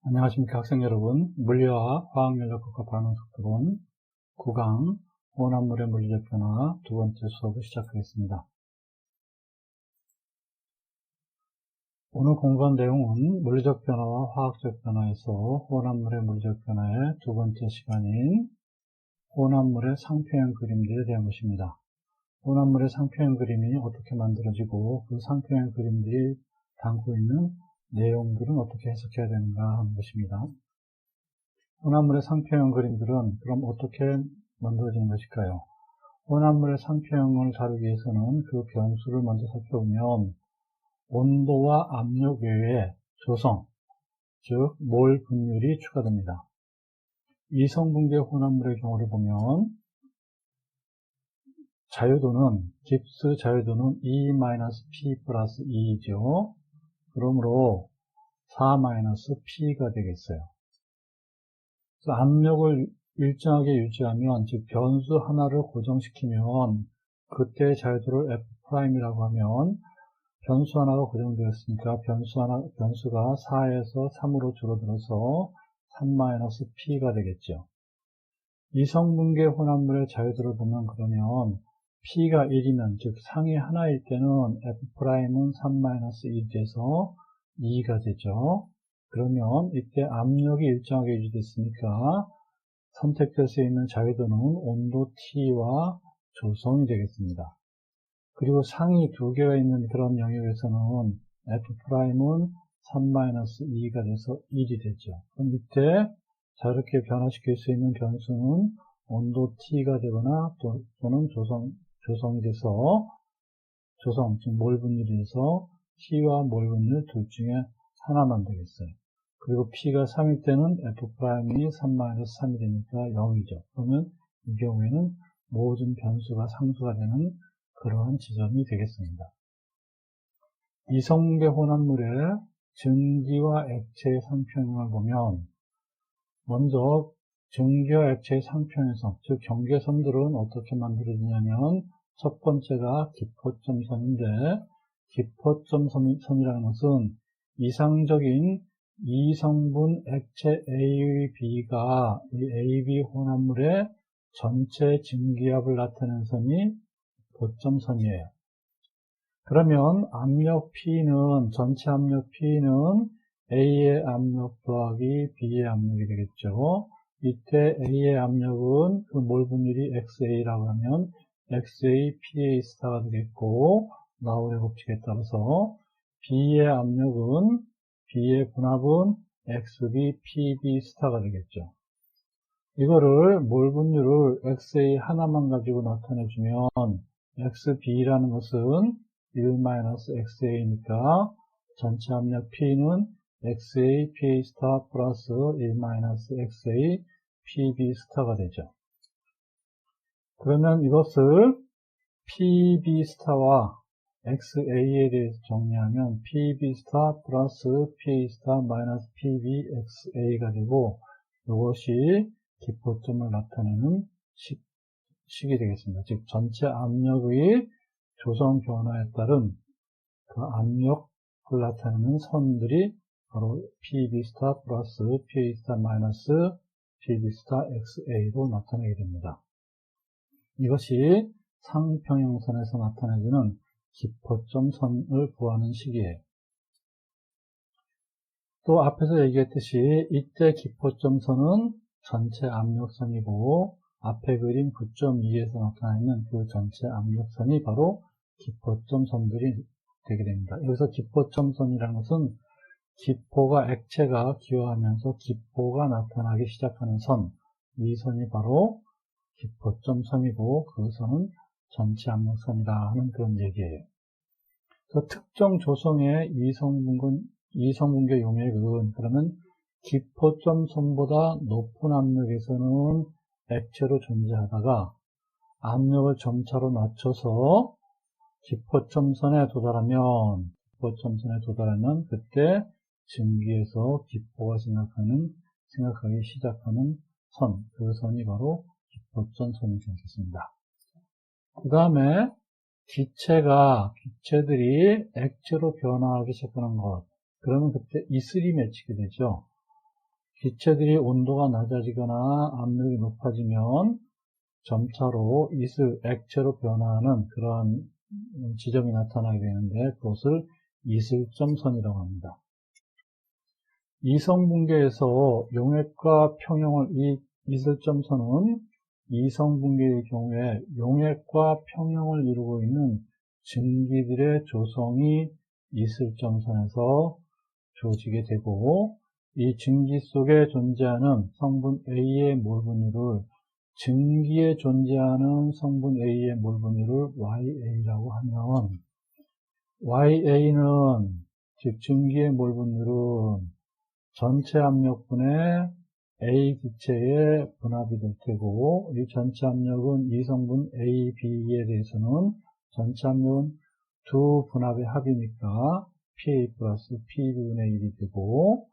안녕하십니까 학생 여러분. 물리와 화학연력학과 반응속도론 9강 혼합물의 물리적 변화 두 번째 수업을 시작하겠습니다. 오늘 공부한 내용은 물리적 변화와 화학적 변화에서 혼합물의 물리적 변화의 두 번째 시간인 혼합물의 상표형 그림들에 대한 것입니다. 혼합물의 상표형 그림이 어떻게 만들어지고 그 상표형 그림들이 담고 있는 내용들은 어떻게 해석해야 되는가 하는 것입니다. 혼합물의 상표형 그림들은 그럼 어떻게 만들어지는 것일까요? 혼합물의 상표형을 다루기 위해서는 그 변수를 먼저 살펴보면 온도와 압력 외에 조성, 즉 몰 분율이 추가됩니다. 이성분계 혼합물의 경우를 보면 자유도는 깁스 자유도는 E-P 플러스 E이죠. 그러므로 4-P가 되겠어요. 그래서 압력을 일정하게 유지하면, 즉 변수 하나를 고정시키면 그때 자유도를 F'이라고 하면 변수 하나가 고정되었으니까 변수가 4에서 3으로 줄어들어서 3-P가 되겠죠. 이성분계 혼합물의 자유도를 보면 그러면 P가 1이면, 즉 상이 하나일 때는 F'은 3-1이 돼서 2가 되죠. 그러면 이때 압력이 일정하게 유지됐으니까 선택될 수 있는 자유도는 온도 T와 조성이 되겠습니다. 그리고 상이 두 개가 있는 그런 영역에서는 F'은 3-2가 돼서 1이 되죠. 그럼 이때 자유롭게 변화시킬 수 있는 변수는 온도 T가 되거나 또는 조성이 돼서 즉 몰 분율이 돼서 T와 몰 분율 둘 중에 하나만 되겠어요. 그리고 P가 3일 때는 F'이 3-3이 되니까 0이죠. 그러면 이 경우에는 모든 변수가 상수가 되는 그러한 지점이 되겠습니다. 이성분계 혼합물의 증기와 액체의 상표형을 보면 먼저 증기와 액체의 상표형성, 즉 경계선들은 어떻게 만들어지냐면 첫 번째가 기포점선인데, 기포점선이라는 것은 이상적인 이성분 액체 A의 B가 이 AB 혼합물의 전체 증기압을 나타내는 선이 기포점선이에요. 그러면 압력 P는, 전체 압력 P는 A의 압력 더하기 B의 압력이 되겠죠. 이때 A의 압력은 그 몰 분율이 XA라고 하면 XA, PA 스타가 되겠고, 라우의 법칙에 따라서 B의 압력은, B의 분압은 XB, PB 스타가 되겠죠. 이거를 몰 분율을 XA 하나만 가지고 나타내주면 XB라는 것은 1-XA니까 전체 압력 P는 XA, PA 스타 플러스 1-XA, PB 스타가 되죠. 그러면 이것을 PB 스타와 XA에 대해서 정리하면 PB 스타 플러스 PA 스타 마이너스 PB XA가 되고, 이것이 기포점을 나타내는 식이 되겠습니다. 즉 전체 압력의 조성 변화에 따른 그 압력을 나타내는 선들이 바로 PB 스타 플러스 PA 스타 마이너스 PB 스타 XA로 나타나게 됩니다. 이것이 상평형선에서 나타내주는 기포점선을 구하는 식이에요. 또 앞에서 얘기했듯이 이때 기포점선은 전체 압력선이고, 앞에 그린 9.2에서 나타나는 그 전체 압력선이 바로 기포점선들이 되게 됩니다. 여기서 기포점선이라는 것은 기포가, 액체가 기화하면서 기포가 나타나기 시작하는 선, 이 선이 바로 기포점선이고, 그 선은 전체 압력선이라 하는 그런 얘기예요. 그 특정 조성의 이성분계 용액은, 그러면 기포점선보다 높은 압력에서는 액체로 존재하다가 압력을 점차로 낮춰서 기포점선에 도달하면 그때 증기에서 기포가 생각하기 시작하는 선, 그 선이 바로 기포점선이 되겠습니다. 그 다음에 기체들이 액체로 변화하기 시작하는 것, 그러면 그때 이슬이 맺히게 되죠. 기체들이 온도가 낮아지거나 압력이 높아지면 점차로 액체로 변화하는 그러한 지점이 나타나게 되는데 그것을 이슬점선이라고 합니다. 이성분계에서 용액과 평형을 이 이슬점선은 이성분계의 경우에 용액과 평형을 이루고 있는 증기들의 조성이 이슬점선에서 주어지게 되고 이 증기 속에 존재하는 성분 A의 몰 분율을 증기에 존재하는 성분 A의 몰 분율을 YA라고 하면 YA는 즉 증기의 몰 분율은 전체 압력분의 A 기체의 분합이 될 테고 이 전체 압력은 이 성분 A, B에 대해서는 전체 압력은 두 분합의 합이니까 PA 플러스 PB분의 1이 되고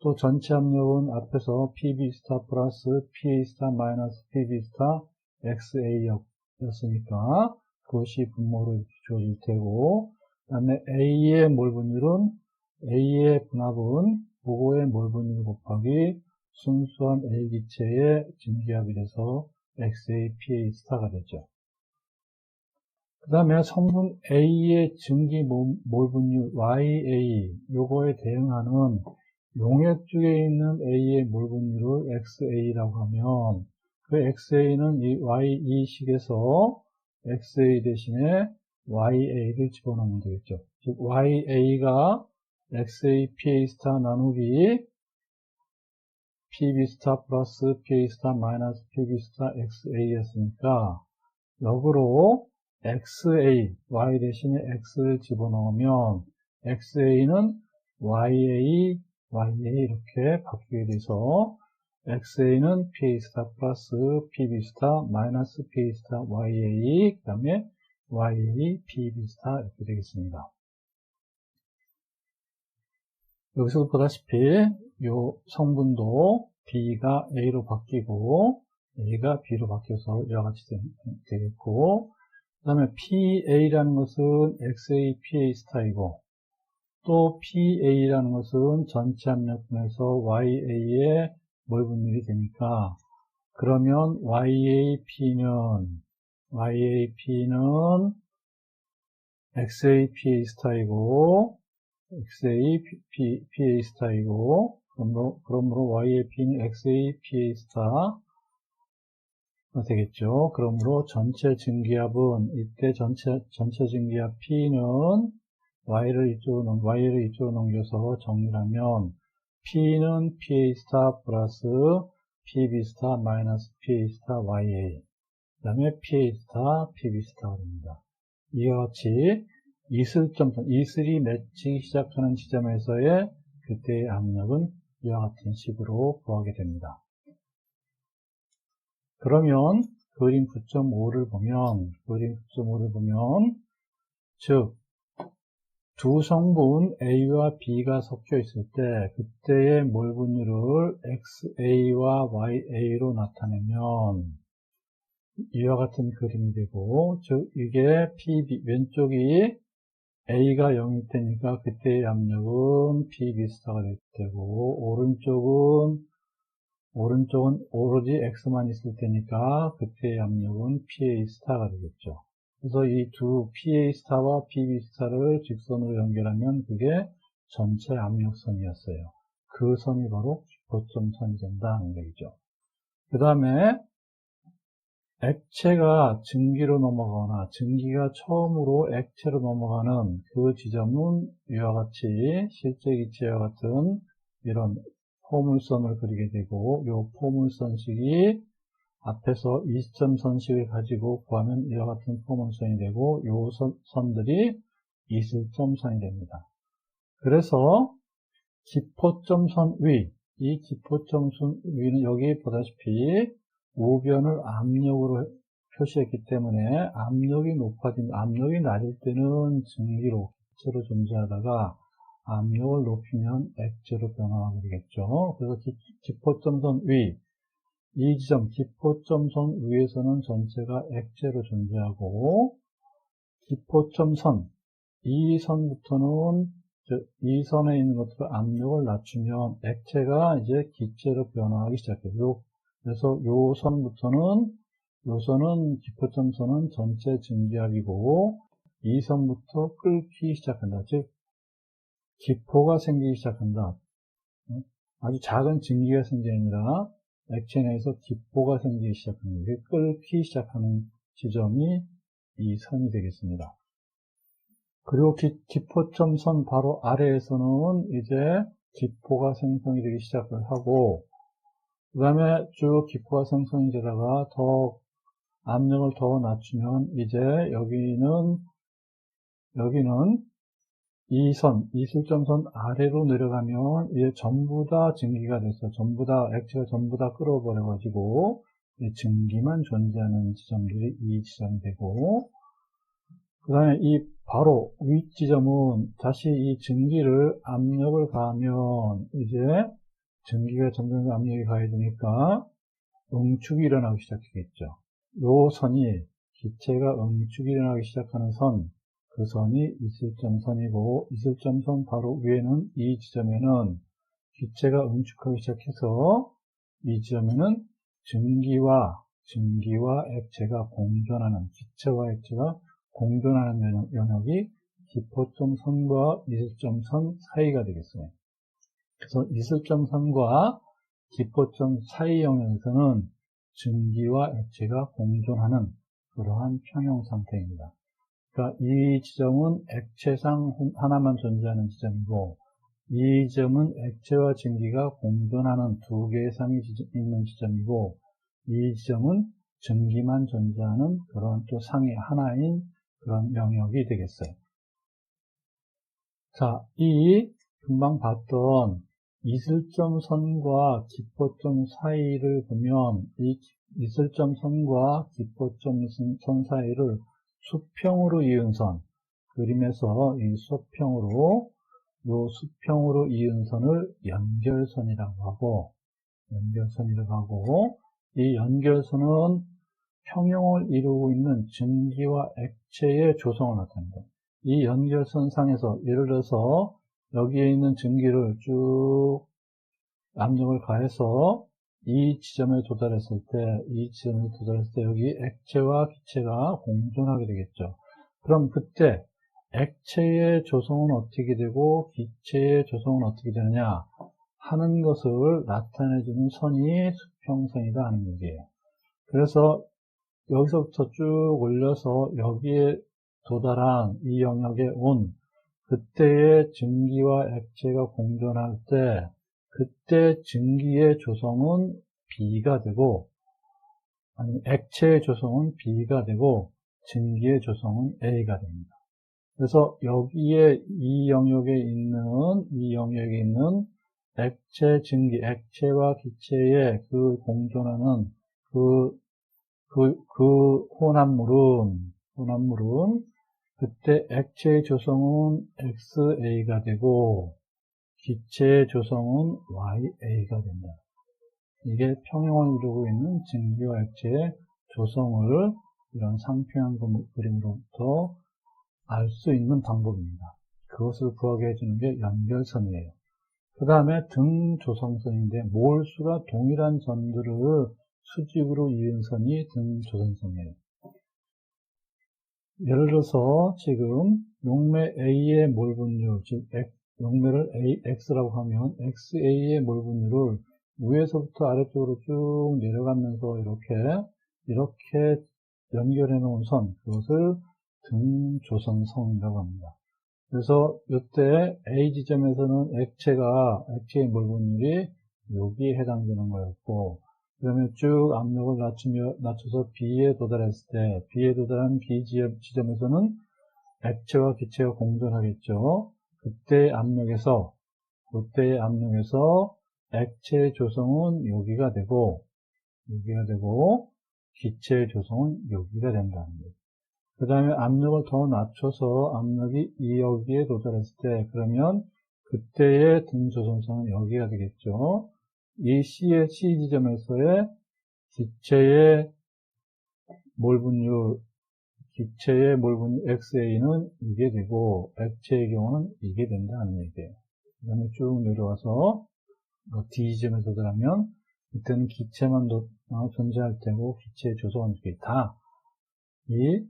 또 전체 압력은 앞에서 PB 스타 플러스 PA 스타 마이너스 PB 스타 XA였으니까 그것이 분모로 이렇게 주어질 테고 그 다음에 A의 몰 분율은 A의 분합은 그거의 몰 분율 곱하기 순수한 A 기체의 증기합이 돼서 XAPA 스타가 되죠. 그 다음에 성분 A의 증기 몰 분율 YA 요거에 대응하는 용액 중에 있는 A의 몰 분율을 XA라고 하면 그 XA는 이 Y2식에서 XA 대신에 YA를 집어넣으면 되겠죠. 즉 YA가 XAPA 스타 나누기 PB 스타 플러스 PA 스타 마이너스 PB 스타 XA였으니까 역으로 XA, Y 대신에 X를 집어넣으면 XA는 YA 이렇게 바뀌게 돼서 XA는 PA 스타 플러스 PB 스타 마이너스 PA 스타 YA 그 다음에 YA PB 스타 이렇게 되겠습니다. 여기서 보다시피 이 성분도 B가 A로 바뀌고 A가 B로 바뀌어서 이와 같이 되겠고 그 다음에 PA라는 것은 XAPA 스타이고 또 PA라는 것은 전체 압력분에서 YA의 몰 분율이 되니까 그러면 YAP는 XAPA 스타이고 XAPA 스타이고 그러므로 YAP는 XAPA 스타가 되겠죠. 그러므로 전체 증기압은 이때 전체 증기압 P는 Y를 이쪽으로 넘겨서 정리하면 P는 PA 스타 플러스 PB 스타 마이너스 PA 스타 YA 그 다음에 PA 스타 PB 스타가 됩니다. 이와 같이 이슬이 맺히기 시작하는 지점에서의 그때의 압력은 이와 같은 식으로 구하게 됩니다. 그러면 그림 9.5를 보면 즉 두 성분 A와 B가 섞여 있을 때 그때의 몰 분율을 XA와 YA로 나타내면 이와 같은 그림이 되고 즉 이게 PB 왼쪽이 A가 0일 때니까 그때의 압력은 PB 스타가 될 테고 오른쪽은 오로지 X만 있을 때니까 그때의 압력은 PA 스타가 되겠죠. 그래서 이 두 PA 스타와 PB 스타를 직선으로 연결하면 그게 전체 압력선이었어요. 그 선이 바로 기포점선이 된다는 얘기죠. 그 다음에 액체가 증기로 넘어가거나 증기가 처음으로 액체로 넘어가는 그 지점은 이와 같이 실제 기체와 같은 이런 포물선을 그리게 되고 이 포물선식이 앞에서 이시점선식을 가지고 구하면 이와 같은 포물선이 되고 이 선들이 이슬점선이 됩니다. 그래서 기포점선 위, 이 기포점선 위는 여기 보다시피 우변을 압력으로 표시했기 때문에 압력이 낮을 때는 증기로 기체로 존재하다가 압력을 높이면 액체로 변화하게 되겠죠. 그래서 기포점선 위, 이 지점 기포점선 위에서는 전체가 액체로 존재하고 기포점선 이 선부터는 이 선에 있는 것들을 압력을 낮추면 액체가 이제 기체로 변화하기 시작해요. 그래서 요 선부터는, 요 선은 기포점선은 전체 증기압이고, 이 선부터 끓기 시작한다. 즉, 기포가 생기기 시작한다. 아주 작은 증기가 생기는 게 아니라 액체 내에서 기포가 생기기 시작합니다. 이게 끓기 시작하는 지점이 이 선이 되겠습니다. 그리고 기포점 선 바로 아래에서는 이제 기포가 생성이 되기 시작을 하고, 그 다음에 쭉 기포가 생성이 되다가 더 압력을 더 낮추면 이제 여기는 이 선, 이슬점선 아래로 내려가면 이제 전부 다 증기가 됐어. 전부 다, 액체가 전부 다 끓어버려가지고, 증기만 존재하는 지점들이 이 지점이 되고, 그 다음에 이 바로 윗지점은 다시 이 증기를 압력을 가하면 이제 증기가 점점 압력이 가해지니까 응축이 일어나기 시작하겠죠. 요 선이 기체가 응축이 일어나기 시작하는 선, 그 선이 이슬점선이고, 이슬점선 바로 위에는 이 지점에는 기체가 응축하기 시작해서 이 지점에는 증기와 액체가 공존하는, 기체와 액체가 공존하는 영역이 기포점선과 이슬점선 사이가 되겠어요. 그래서 이슬점선과 기포점 사이 영역에서는 증기와 액체가 공존하는 그러한 평형 상태입니다. 그러니까 이 지점은 액체상 하나만 존재하는 지점이고, 이 지점은 액체와 증기가 공존하는 두 개의 상이 있는 지점이고, 이 지점은 증기만 존재하는 그런 또 상의 하나인 그런 영역이 되겠어요. 자, 이 금방 봤던 이슬점선과 기포점 사이를 보면 이 이슬점선과 기포점선 사이를 수평으로 이은 선, 그림에서 이 수평으로 이은 선을 연결선이라고 하고, 이 연결선은 평형을 이루고 있는 증기와 액체의 조성을 나타낸다. 이 연결선 상에서 예를 들어서 여기에 있는 증기를 쭉 압력을 가해서 이 지점에 도달했을 때 여기 액체와 기체가 공존하게 되겠죠. 그럼 그때 액체의 조성은 어떻게 되고 기체의 조성은 어떻게 되느냐 하는 것을 나타내주는 선이 수평선이다 하는 얘기예요. 그래서 여기서부터 쭉 올려서 여기에 도달한 이 영역에 온 그때의 증기와 액체가 공존할 때 그때 증기의 조성은 B가 되고, 아니 액체의 조성은 B가 되고 증기의 조성은 A가 됩니다. 그래서 여기에 이 영역에 있는 액체, 증기, 액체와 기체의 그 공존하는 그 혼합물은 그때 액체의 조성은 XA가 되고 기체의 조성은 YA가 된다. 이게 평형을 이루고 있는 증기와 액체의 조성을 이런 상평형 그림으로부터 알 수 있는 방법입니다. 그것을 구하게 해주는 게 연결선이에요. 그 다음에 등조성선인데 몰수가 동일한 점들을 수직으로 이은 선이 등조성선이에요. 예를 들어서 지금 용매 A의 몰 분율, 즉 용매를 X라고 하면 XA의 몰 분율을 위에서부터 아래쪽으로 쭉 내려가면서 이렇게 연결해 놓은 선, 그것을 등조성선이라고 합니다. 그래서 이때 A 지점에서는 액체의 몰 분율이 여기에 해당되는 거였고, 그러면 쭉 압력을 낮춰서 B에 도달했을 때, B에 도달한 B 지점에서는 액체와 기체가 공존하겠죠. 그때의 압력에서 액체의 조성은 여기가 되고, 기체의 조성은 여기가 된다는 거예요. 그 다음에 압력을 더 낮춰서 압력이 여기에 도달했을 때, 그러면 그때의 등조성선은 여기가 되겠죠. 이 C 지점에서의 기체의 몰 분율, 기체의 몰분율 XA는 이게 되고, 액체의 경우는 이게 된다는 얘기예요. 그 다음에 쭉 내려와서, D점에서 들어가면, 이때는 기체만 존재할 때고, 기체의 조성은 이게 다, 이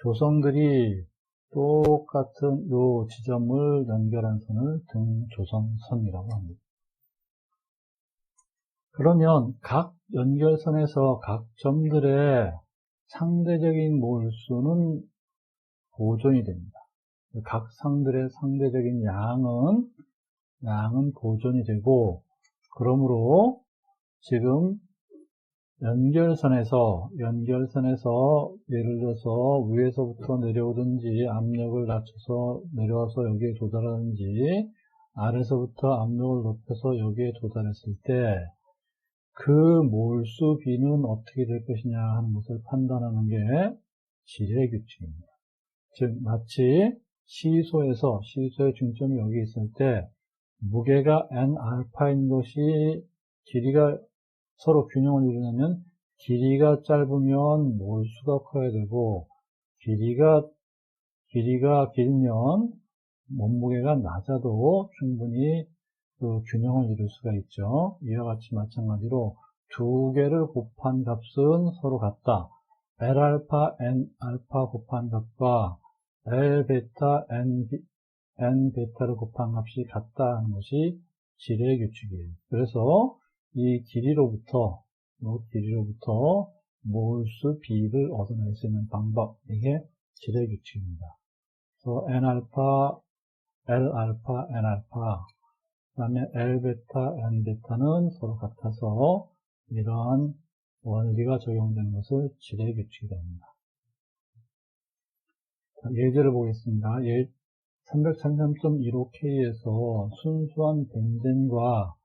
조성들이 똑같은 요 지점을 연결한 선을 등조성선이라고 합니다. 그러면 각 연결선에서 각 점들의 상대적인 몰수는 보존이 됩니다. 각 상들의 상대적인 양은 보존이 되고, 그러므로 지금 연결선에서 예를 들어서 위에서부터 내려오든지 압력을 낮춰서 내려와서 여기에 도달하든지 아래서부터 압력을 높여서 여기에 도달했을 때 그 몰수 비는 어떻게 될 것이냐 하는 것을 판단하는 게 질의 규칙입니다. 즉 마치 시소의 중점이 여기 있을 때 무게가 N알파인 것이 길이가 서로 균형을 이루려면 길이가 짧으면 몰수가 커야 되고 길이가 길면 몸무게가 낮아도 충분히 그 균형을 이룰 수가 있죠. 이와 같이 마찬가지로 두 개를 곱한 값은 서로 같다. L알파, N알파 곱한 값과 L베타, N베타를 곱한 값이 같다 하는 것이 질의 규칙이에요. 그래서 이 길이로부터 몰수 비를 얻어낼 수 있는 방법, 이게 질의 규칙입니다. 그래서 N알파, L알파, N알파, 그 다음에 L베타, N베타는 서로 같아서 이러한 원리가 적용되는 것을 질의 규칙이 됩니다. 예제를 보겠습니다. 333.15K에서 순수한 벤젠과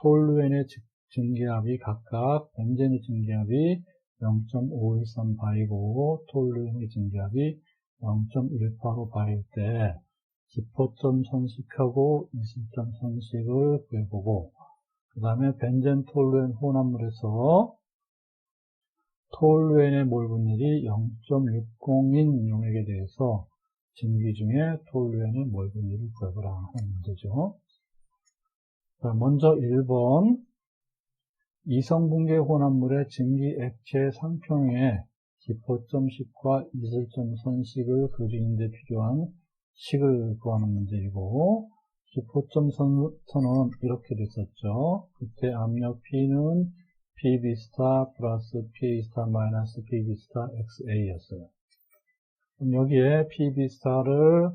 톨루엔의 증기압이 각각 벤젠의 증기압이 0.513바이고 톨루엔의 증기압이 0.185바일 때 기포점 선식하고 이슬점 선식을 구해보고 그 다음에 벤젠 톨루엔 혼합물에서 톨루엔의 몰분율이 0.60인 용액에 대해서 증기 중에 톨루엔의 몰분율을 구해보라 하는 문제죠. 먼저 1번 이성분계 혼합물의 증기 액체 상평에 기포점식과 이슬점 선식을 그리는데 필요한 식을 구하는 문제이고 기포점 선은 이렇게 됐었죠. 그때 압력 P는 PB* 플러스 PA* 마이너스 PB* XA였어요. 그럼 여기에 PB*를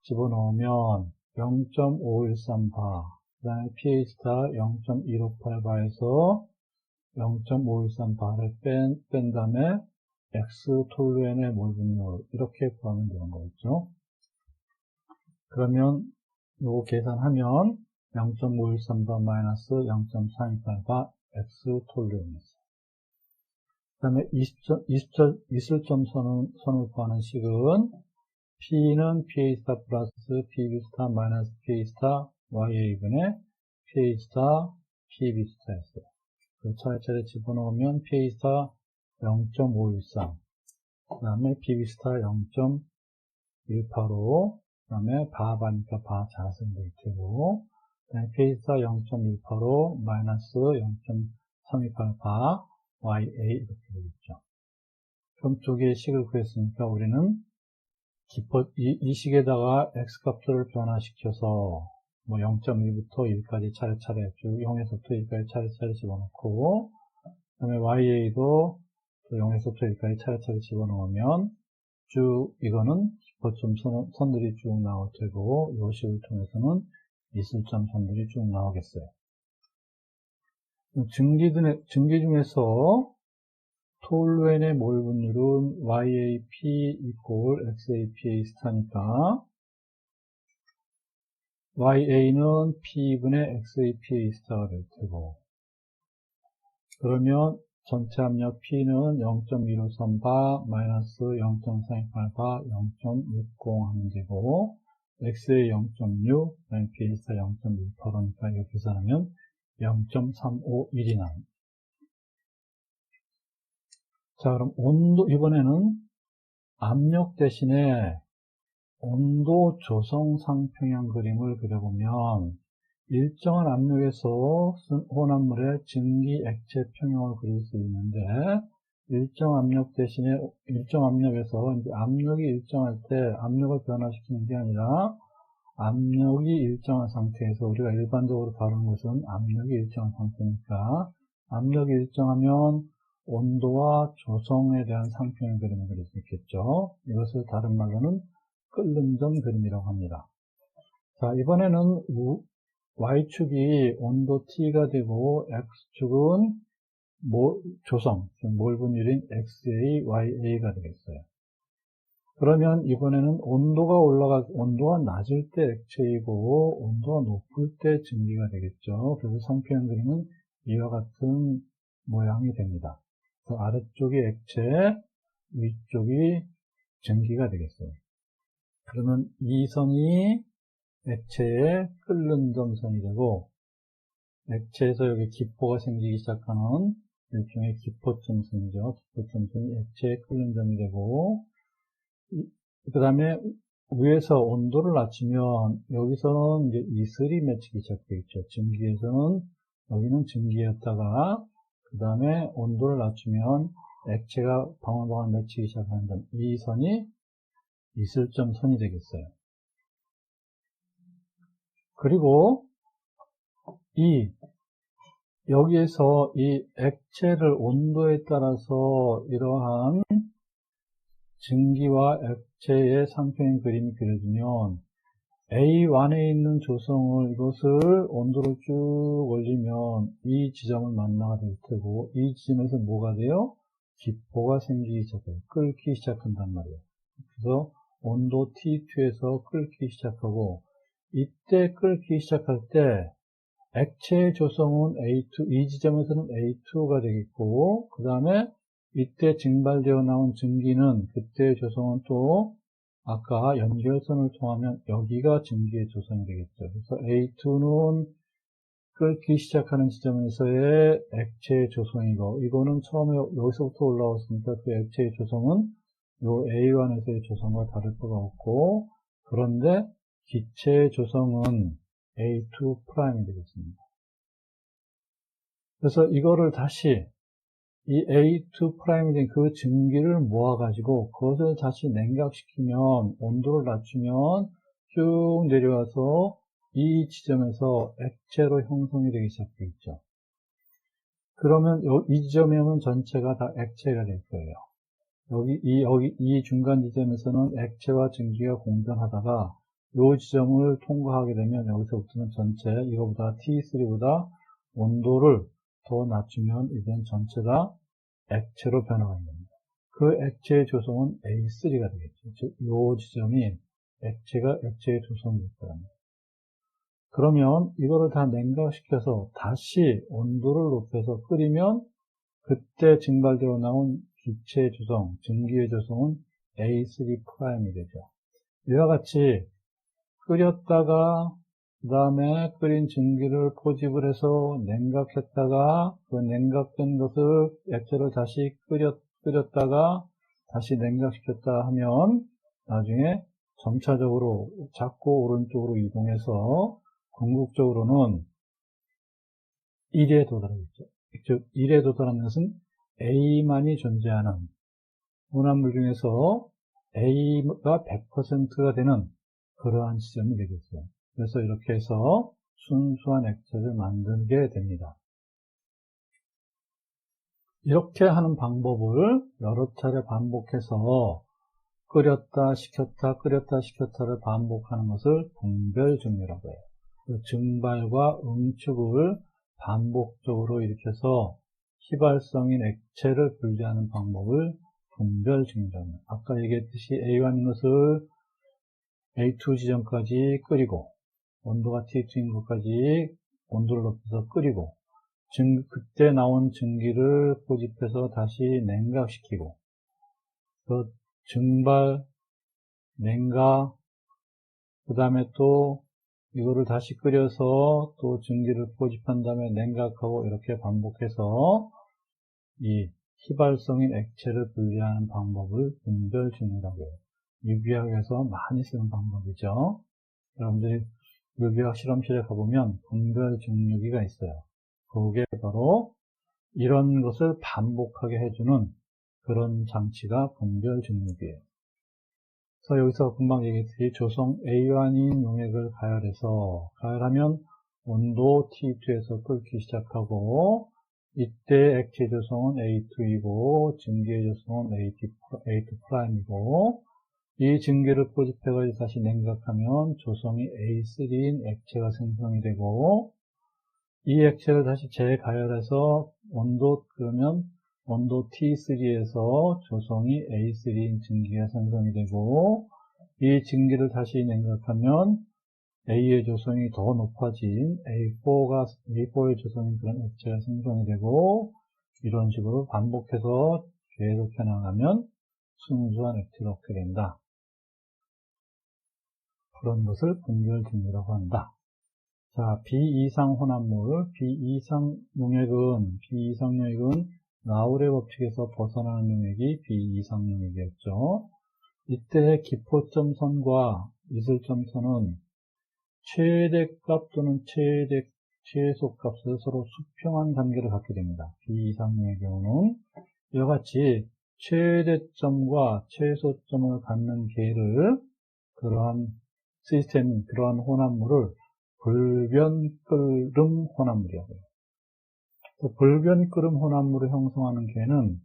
집어넣으면 0.513바, 그 다음에 PA* 0.158바에서 0.513바를 뺀 다음에 X 톨루엔의 몰분율 이렇게 구하면 되는 거겠죠. 그러면 요거 계산하면 0.513바 마이너스 0.328바 X 톨루엔이었어요. 그 다음에 이슬점 선을 구하는 식은 P는 PA* 플러스 PB* 마이너스 PA* YA분의 PA* PB였어요. 그 차례차례 집어넣으면 PA* 0.513, 그 다음에 PB* 0.185, 그 다음에 바니까 바 자생될 테고, 그 다음에 PA* 0.185 마이너스 0.328바 YA 이렇게 되겠죠. 그럼 두 개의 식을 구했으니까 우리는 이 식에다가 X값들을 변화시켜서 뭐 0.1부터 1까지 차례차례 쭉 0에서부터 1까지 차례차례 집어넣고 그 다음에 YA도 0에서부터 1까지 차례차례 집어넣으면 쭉 이거는 기포점 선들이 쭉 나올 테고 이 식을 통해서는 이슬점 선들이 쭉 나오겠어요. 증기 중에서 톨루엔의 몰분율은 YAP equal XAPA 스타니까 YA는 P분의 XAPA 스타가 될 테고 그러면 전체 압력 P는 0.153바 마이너스 0.328바 0.60 하면 되고 XA 0.6 PA 스타 0.185니까 이렇게 계산하면 0.351이 나옵니다. 자, 그럼 온도, 이번에는 압력 대신에 온도 조성 상평형 그림을 그려보면 일정한 압력에서 혼합물의 증기 액체 평형을 그릴 수 있는데, 일정 압력 대신에 일정 압력에서 이제 압력이 일정할 때 압력을 변화시키는 게 아니라 압력이 일정한 상태에서, 우리가 일반적으로 다루는 것은 압력이 일정한 상태니까 압력이 일정하면 온도와 조성에 대한 상평형 그림을 그릴 수 있겠죠. 이것을 다른 말로는 끓는 점 그림이라고 합니다. 자, 이번에는 Y축이 온도 T가 되고 X축은 조성, 즉 몰분율인 XA, YA가 되겠어요. 그러면 이번에는 온도가 낮을 때 액체이고 온도가 높을 때 증기가 되겠죠. 그래서 상평형 그림은 이와 같은 모양이 됩니다. 그래서 아래쪽이 액체, 위쪽이 증기가 되겠어요. 그러면 이 선이 액체의 끓는 점선이 되고, 액체에서 여기 기포가 생기기 시작하는 일종의 기포점선이죠. 기포점선이 액체의 끓는 점이 되고, 그 다음에 위에서 온도를 낮추면 여기서는 이제 이슬이 맺히기 시작되겠죠. 증기에서는 여기는 증기였다가 그 다음에 온도를 낮추면 액체가 방울방울 맺히기 시작하는 점, 이 선이 이슬점 선이 되겠어요. 그리고 여기에서 이 액체를 온도에 따라서 이러한 증기와 액체의 상평형 그림이 그려지면 A1에 있는 조성을, 이것을 온도를 쭉 올리면 이 지점을 만나게 될 테고, 이 지점에서 뭐가 돼요? 기포가 생기기 시작해요. 끓기 시작한단 말이에요. 그래서 온도 T2에서 끓기 시작하고, 이때 끓기 시작할 때 액체의 조성은 A2, 이 지점에서는 A2가 되겠고, 그 다음에 이때 증발되어 나온 증기는, 그때의 조성은 또 아까 연결선을 통하면 여기가 증기의 조성이 되겠죠. 그래서 A2는 끓기 시작하는 지점에서의 액체의 조성이고, 이거는 처음에 여기서부터 올라왔으니까 그 액체의 조성은 요 A1에서의 조성과 다를 바가 없고, 그런데 기체의 조성은 A2'이 되겠습니다. 그래서 이거를 다시 이 A2'이 된 그 증기를 모아가지고 그것을 다시 냉각시키면, 온도를 낮추면 쭉 내려와서 이 지점에서 액체로 형성이 되기 시작되겠죠. 그러면 이 지점에 오면 전체가 다 액체가 될 거예요. 이 중간 지점에서는 액체와 증기가 공존하다가 이 지점을 통과하게 되면 여기서부터는 전체, 이거보다 T3보다 온도를 더 낮추면 이젠 전체 다 액체로 변화하는 겁니다. 그 액체의 조성은 A3가 되겠죠. 즉, 이 지점이 액체의 조성이 될 겁니다. 그러면 이거를 다 냉각시켜서 다시 온도를 높여서 끓이면 그때 증발되어 나온 기체의 조성, 증기의 조성은 A3'이 되죠. 이와 같이 끓였다가 그 다음에 끓인 증기를 포집을 해서 냉각했다가 그 냉각된 것을 액체를 다시 끓였다가 다시 냉각시켰다 하면 나중에 점차적으로 자꾸 오른쪽으로 이동해서 궁극적으로는 1에 도달하겠죠. 즉 1에 도달하는 것은 A만이 존재하는 혼합물 중에서 A가 100%가 되는 그러한 지점이 되겠어요. 그래서 이렇게 해서 순수한 액체를 만들게 됩니다. 이렇게 하는 방법을 여러 차례 반복해서 끓였다 식혔다 끓였다 식혔다를 반복하는 것을 분별증류라고 해요. 증발과 응축을 반복적으로 일으켜서 휘발성인 액체를 분리하는 방법을 분별증류라고 해요. 아까 얘기했듯이 A1인 것을 A2 지점까지 끓이고, 온도가 T2인 것까지 온도를 높여서 끓이고, 그때 나온 증기를 포집해서 다시 냉각시키고, 그 증발, 냉각, 그 다음에 또 이거를 다시 끓여서 또 증기를 포집한 다음에 냉각하고, 이렇게 반복해서 이 휘발성인 액체를 분리하는 방법을 분별 중류라고 해요. 유기학에서 많이 쓰는 방법이죠. 여러분들이 유기학 실험실에 가보면 분별 중류기가 있어요. 그게 바로 이런 것을 반복하게 해주는 그런 장치가 분별 중류기예요. 그래서 여기서 금방 얘기했듯이 조성 A1인 용액을 가열하면 온도 T2에서 끓기 시작하고, 이때 액체 조성은 A2이고 증기의 조성은 A2'이고, 이 증기를 포집해가지고 다시 냉각하면 조성이 A3인 액체가 생성이 되고, 이 액체를 다시 재가열해서 그러면 온도 T3에서 조성이 A3인 증기가 생성이 되고, 이 증기를 다시 냉각하면 A의 조성이 더 높아진 A4의 조성인 그런 액체가 생성이 되고, 이런 식으로 반복해서 계속 해나가면 순수한 액체가 얻게 된다. 그런 것을 분별 중류라고 한다. 자, 비이상 혼합물, 비이상 용액은 라울의 법칙에서 벗어나는 용액이 비이상 용액이었죠. 이때 기포점선과 이슬점선은 최대값 또는 최소값을 서로 수평한 관계를 갖게 됩니다. 비이상 용액의 경우는 이와 같이 최대점과 최소점을 갖는 계를 그러한 혼합물을 불변끓음 혼합물이라고 해요. 불변끓음 혼합물을 형성하는 계는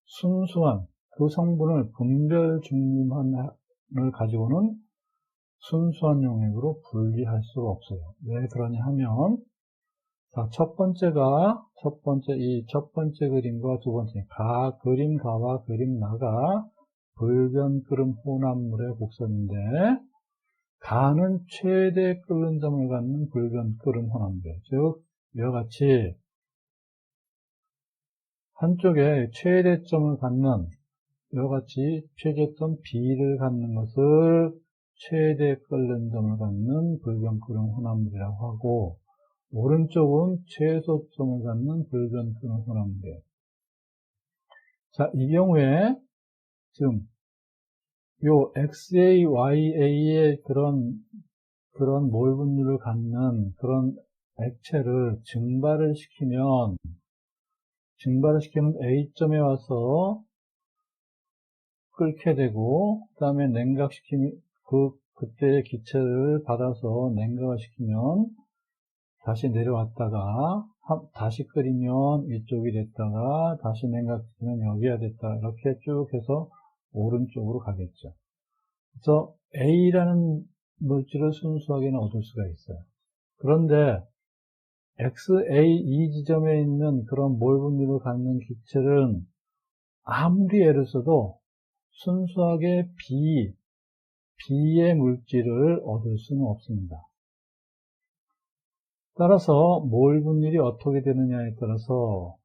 순수한 그 성분을 분별 중류만을 가지고는 순수한 용액으로 분리할 수가 없어요. 왜 그러냐 하면, 자, 첫 번째 그림과 두 번째, 그림 가와 그림 나가 불변끓음 혼합물의 곡선인데, 가는 최대 끓는 점을 갖는 불변끓음 혼합물이에요. 즉, 이와 같이 한쪽에 최대점을 갖는, 이와 같이 최대점 B를 갖는 것을 최대 끓는 점을 갖는 불변끓음 혼합물이라고 하고, 오른쪽은 최소점을 갖는 불변끓음 혼합물이에요. 자, 이 경우에 지금 요 XA, YA의 그런 몰 분율을 갖는 그런 액체를 증발을 시키면 A점에 와서 끓게 되고, 그 다음에 냉각시키면, 그때의 기체를 받아서 냉각을 시키면 다시 내려왔다가, 다시 끓이면 이쪽이 됐다가, 다시 냉각시키면 여기가 됐다. 이렇게 쭉 해서 오른쪽으로 가겠죠. 그래서 A라는 물질을 순수하게는 얻을 수가 있어요. 그런데 XA2 지점에 있는 그런 몰 분율을 갖는 기체는 아무리 애를 써도 순수하게 B의 물질을 얻을 수는 없습니다. 따라서 몰 분율이 어떻게 되느냐에 따라서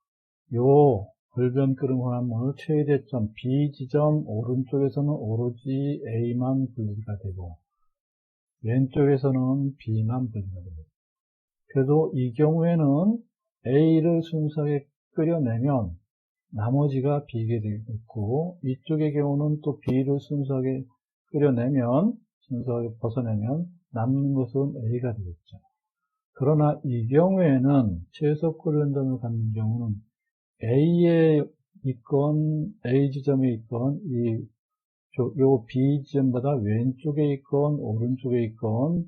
요 불변끓음 혼합물 최대점 B 지점 오른쪽에서는 오로지 A만 분리가 되고 왼쪽에서는 B만 분리가 됩니다. 그래도 이 경우에는 A를 순수하게 끓여내면 나머지가 B게 되겠고, 이쪽의 경우는 또 B를 순수하게 벗어내면 남는 것은 A가 되겠죠. 그러나 이 경우에는 최소 끓는 점을 갖는 경우는 A 지점에 있건 요 B 지점보다 왼쪽에 있건 오른쪽에 있건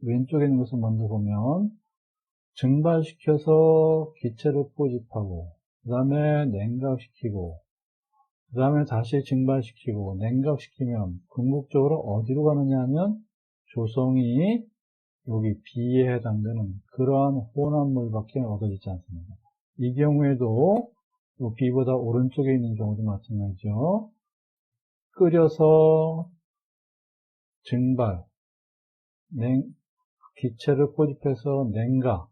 왼쪽에 있는 것을 먼저 보면 증발시켜서 기체를 포집하고 그 다음에 냉각시키고 그 다음에 다시 증발시키고 냉각시키면 궁극적으로 어디로 가느냐 하면 조성이 여기 B에 해당되는 그러한 혼합물밖에 얻어지지 않습니다. 이 경우에도 B보다 오른쪽에 있는 경우도 마찬가지죠. 끓여서 증발, 기체를 포집해서 냉각,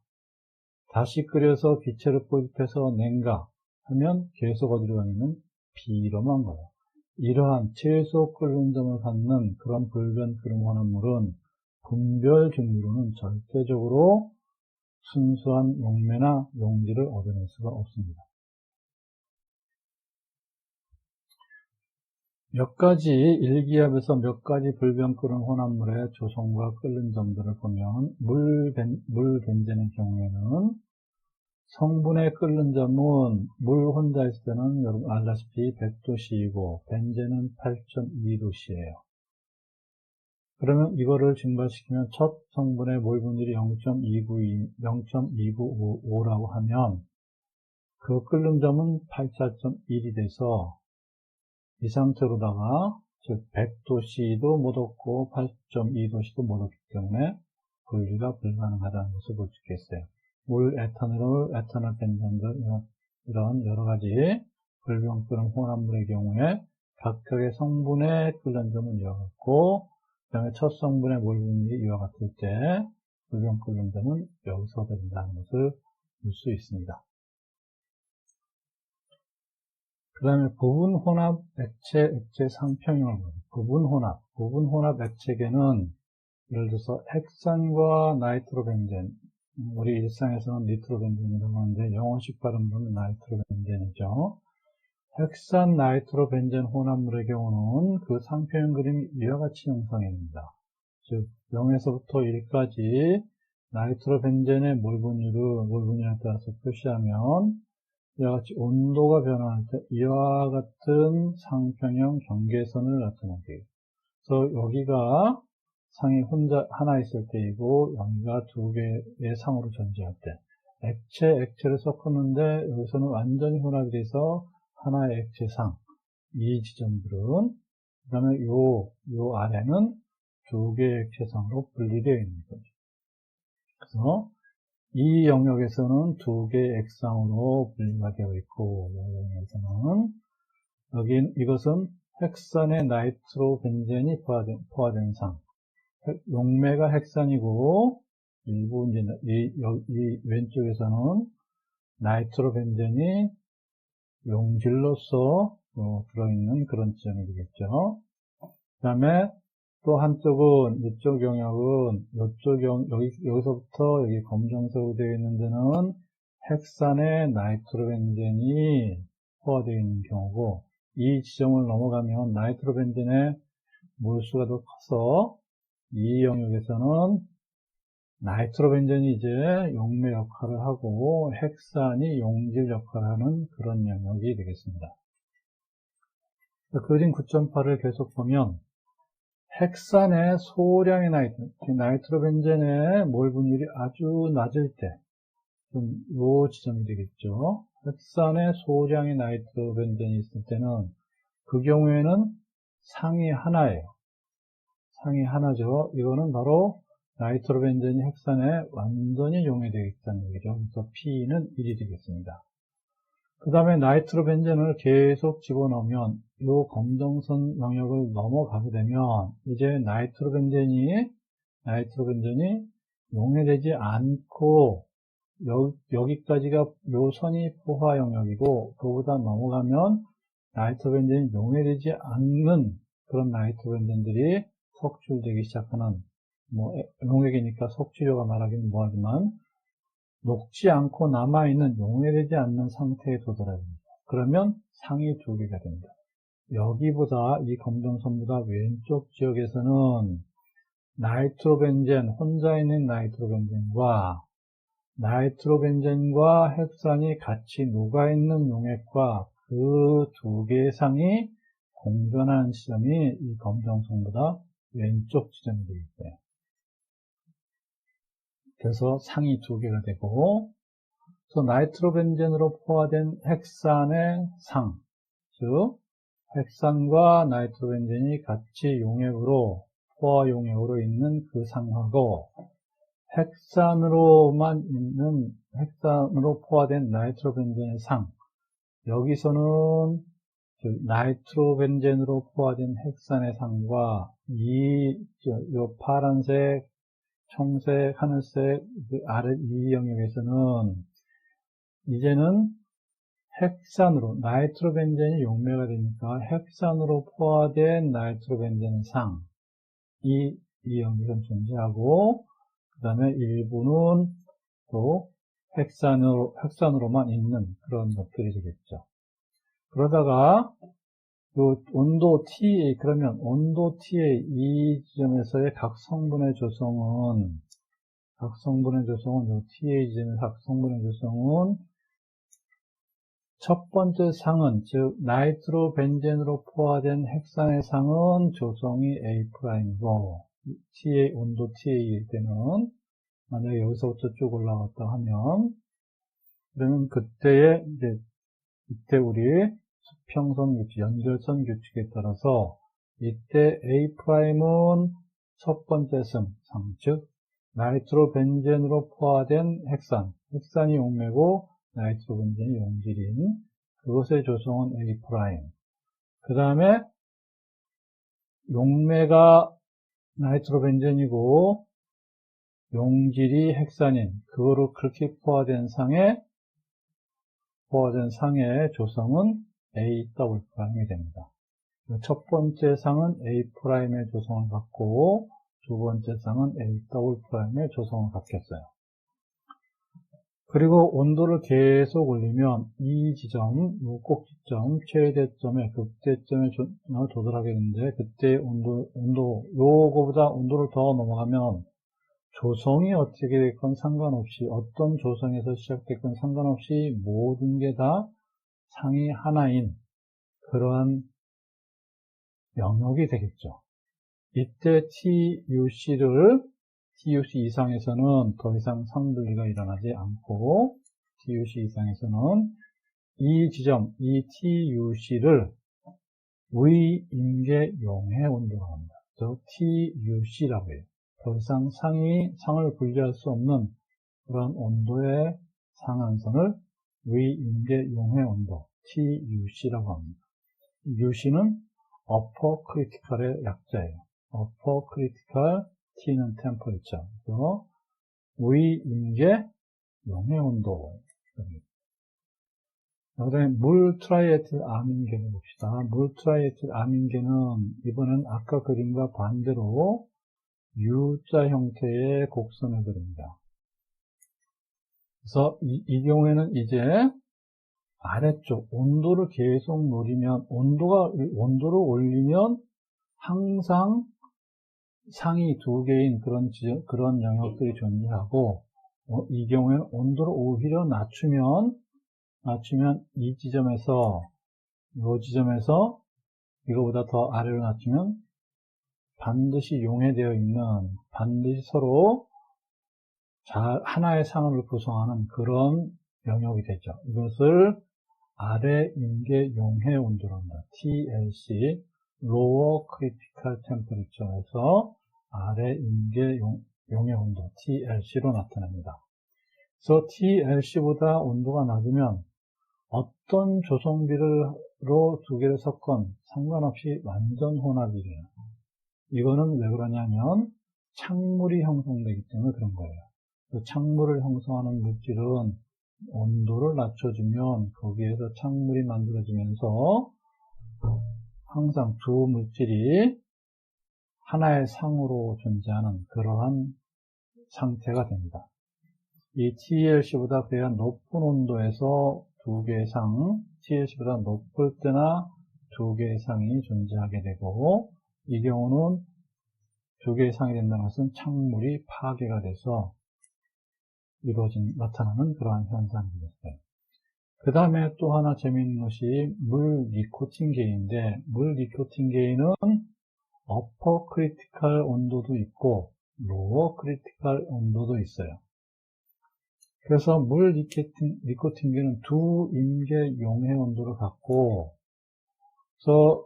다시 끓여서 기체를 포집해서 냉각 하면 계속 어디로 가냐면 B로만 가요. 이러한 최소 끓는 점을 갖는 그런 불변끓음 혼합물은 분별 중류로는 절대적으로 순수한 용매나 용기를 얻어낼 수가 없습니다. 몇 가지 일기압에서 몇 가지 불변 끓은 혼합물의 조성과 끓는 점들을 보면 물 벤젠의 경우에는 성분의 끓는 점은 물 혼자 있을 때는 여러분 알다시피 100도씨이고 벤젠은 8.2도씨예요. 그러면 이거를 증발시키면 첫 성분의 몰 분율이 0.295라고 하면 그 끓는 점은 84.1이 돼서 이 상태로다가 즉 100도씨도 못 얻고 8.2도씨도 못 얻기 때문에 분리가 불가능하다는 것을 볼 수 있겠어요. 물, 에탄올, 에탄올 벤젠 이런 여러 가지 불변 끓은 혼합물의 경우에 각각의 성분의 끓는 점은 이와 같고 그 다음에 첫 성분의 몰 분율이 이와 같을 때 불변 끓는 점은 여기서 된다는 것을 볼 수 있습니다. 그 다음에 부분 혼합 액체 상평형을 부분 혼합 액체계는 예를 들어서 헥산과 나이트로벤젠, 우리 일상에서는 니트로벤젠이라고 하는데 영어식 발음으로는 나이트로벤젠이죠. 헥산 나이트로벤젠 혼합물의 경우는 그 상평형 그림이 이와 같이 형성됩니다. 즉 0에서부터 1까지 나이트로벤젠의 몰 분율에 따라서 표시하면 이와 같이 온도가 변화할 때 이와 같은 상평형 경계선을 나타내게. 그래서 여기가 상이 혼자 하나 있을 때이고 여기가 두 개의 상으로 존재할 때 액체를 섞었는데 여기서는 완전히 혼합이 돼서 하나의 액체상 이 지점들은 그 다음에 요 아래는 두 개의 액체상으로 분리되어 있는 거죠. 그래서 이 영역에서는 두 개의 액상으로 분리가 되어 있고, 이 영역에서는, 이것은 헥산의 나이트로벤젠이 포화된 상. 용매가 헥산이고, 일부 이제 이 왼쪽에서는 나이트로벤젠이 용질로서 들어있는 그런 지점이 되겠죠. 그 다음에 또 한쪽은 이쪽 영역은 여기서부터 여기 검정색으로 되어 있는 데는 헥산의 나이트로벤젠이 포화되어 있는 경우고 이 지점을 넘어가면 나이트로벤젠의 몰수가 더 커서 이 영역에서는 나이트로벤젠이 이제 용매 역할을 하고 헥산이 용질 역할을 하는 그런 영역이 되겠습니다. 그림 9.8을 계속 보면 헥산의 소량의 나이트로벤젠의 몰 분율이 아주 낮을 때, 요 지점이 되겠죠. 헥산의 소량의 나이트로벤젠이 있을 때는 그 경우에는 상이 하나예요. 상이 하나죠. 이거는 바로 나이트로벤젠이 헥산에 완전히 용해되어 있다는 얘기죠. 그래서 P는 1이 되겠습니다. 그 다음에 나이트로벤젠을 계속 집어넣으면 이 검정선 영역을 넘어가게 되면 이제 나이트로벤젠이 용해되지 않고 여기까지가 요 선이 포화 영역이고 그보다 넘어가면 나이트로벤젠이 용해되지 않는 그런 나이트로벤젠들이 석출되기 시작하는 용액이니까 석취료가 말하기는 뭐하지만 녹지 않고 남아있는 용해되지 않는 상태에 도달합니다. 그러면 상이 두 개가 됩니다. 여기보다 이 검정선보다 왼쪽 지역에서는 나이트로벤젠, 혼자 있는 나이트로벤젠과 헥산이 같이 녹아있는 용액과 그 두 개의 상이 공존하는 지점이 이 검정선보다 왼쪽 지점이 되겠어요. 그래서 상이 두 개가 되고, 그래서 나이트로벤젠으로 포화된 헥산의 상, 즉 헥산과 나이트로벤젠이 같이 용액으로 포화 용액으로 있는 그 상하고 헥산으로 포화된 나이트로벤젠의 상, 여기서는 나이트로벤젠으로 포화된 헥산의 상과 요 파란색, 청색, 하늘색 아래 이 영역에서는 이제는 헥산으로 나이트로벤젠이 용매가 되니까 헥산으로 포화된 나이트로벤젠 상 이 영역은 존재하고 그 다음에 일부는 또 헥산으로만 있는 그런 것들이 되겠죠. 그러다가 요 온도 TA, 그러면 온도 TA 이 지점에서의 각 성분의 조성은 요 TA 지점의 각 성분의 조성은 첫 번째 상은, 즉 나이트로 벤젠으로 포화된 핵산의 상은 조성이 A'이고 TA, 온도 TA일 때는 만약에 여기서부터 쭉 올라갔다 하면 그러면 그때의 이때 우리 수평선 규칙, 연결선 규칙에 따라서 이때 A'은 첫 번째 상, 즉 나이트로 벤젠으로 포화된 핵산이 용매고 나이트로 벤젠이 용질인 그것의 조성은 A'. 그 다음에 용매가 나이트로 벤젠이고 용질이 핵산인 그거로 그렇게 포화된 상의 조성은 A'이 됩니다. 첫 번째 상은 A'의 조성을 갖고 두 번째 상은 A'의 조성을 갖겠어요. 그리고 온도를 계속 올리면 이 지점, 꼭지점, 최대점에 극대점에 도달하게 되는데 그때 요거보다 온도를 더 넘어가면 조성이 어떻게 됐건 상관없이 어떤 조성에서 시작됐건 상관없이 모든 게 다 상이 하나인 그러한 영역이 되겠죠. 이때 TUC 이상에서는 더 이상 상분리가 일어나지 않고 TUC 이상에서는 이 지점, 이 TUC를 위임계 용해 온도라고 합니다. 즉 TUC라고 해요. 더 이상 상을 분리할 수 없는 그런 온도의 상한선을 위임계 용해 온도 TUC라고 합니다. UC는 upper critical의 약자예요. upper critical, T는 temperature. 그래서 위임계 용해 온도. 그 다음에 물 트라이에틸 아민계를 봅시다. 물 트라이에틸 아민계는 이번엔 아까 그림과 반대로 U자 형태의 곡선을 그립니다. 그래서 이 경우에는 이제 아래쪽 온도를 계속 노리면 온도를 올리면 항상 상이 두 개인 그런 영역들이 존재하고 이 경우에는 온도를 오히려 낮추면 이 지점에서 이거보다 더 아래로 낮추면 반드시 용해되어 있는 반드시 서로 하나의 상을 구성하는 그런 영역이 되죠. 이것을 아래 임계 용해 온도로 합니다. TLC, Lower Critical Temperature에서 아래 임계 용해 온도 TLC로 나타납니다. 그래서 TLC보다 온도가 낮으면 어떤 조성비로 두 개를 섞건 상관없이 완전 혼합이에요. 이거는 왜 그러냐면 창물이 형성되기 때문에 그런 거예요. 그 창물을 형성하는 물질은 온도를 낮춰주면 거기에서 창물이 만들어지면서 항상 두 물질이 하나의 상으로 존재하는 그러한 상태가 됩니다. 이 TLC보다 그야 높은 온도에서 두 개의 TLC보다 높을 때나 두 개의 상이 존재하게 되고 이 경우는 두 개의 상이 된다는 것은 창물이 파괴가 돼서 나타나는 그러한 현상이었어요. 그 다음에 또 하나 재미있는 것이 물 니코틴계인데 물 니코틴계는 어퍼 크리티컬 온도도 있고 로어 크리티컬 온도도 있어요. 그래서 물 니코틴계는 두 임계 용해 온도를 갖고 그래서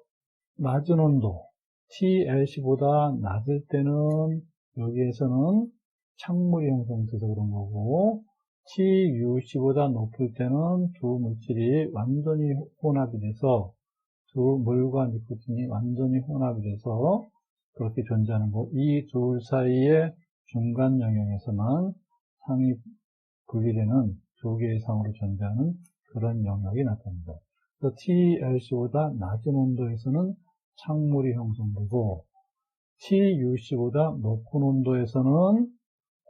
낮은 온도 TLC보다 낮을 때는 여기에서는 창물이 형성돼서 그런 거고 TUC보다 높을 때는 두 물질이 완전히 혼합이 돼서 두 물과 니코틴이 완전히 혼합이 돼서 그렇게 존재하는 거. 이 둘 사이의 중간 영역에서만 상이 분리되는 두 개의 상으로 존재하는 그런 영역이 나타납니다. 그래서 TLC보다 낮은 온도에서는 창물이 형성되고 TUC보다 높은 온도에서는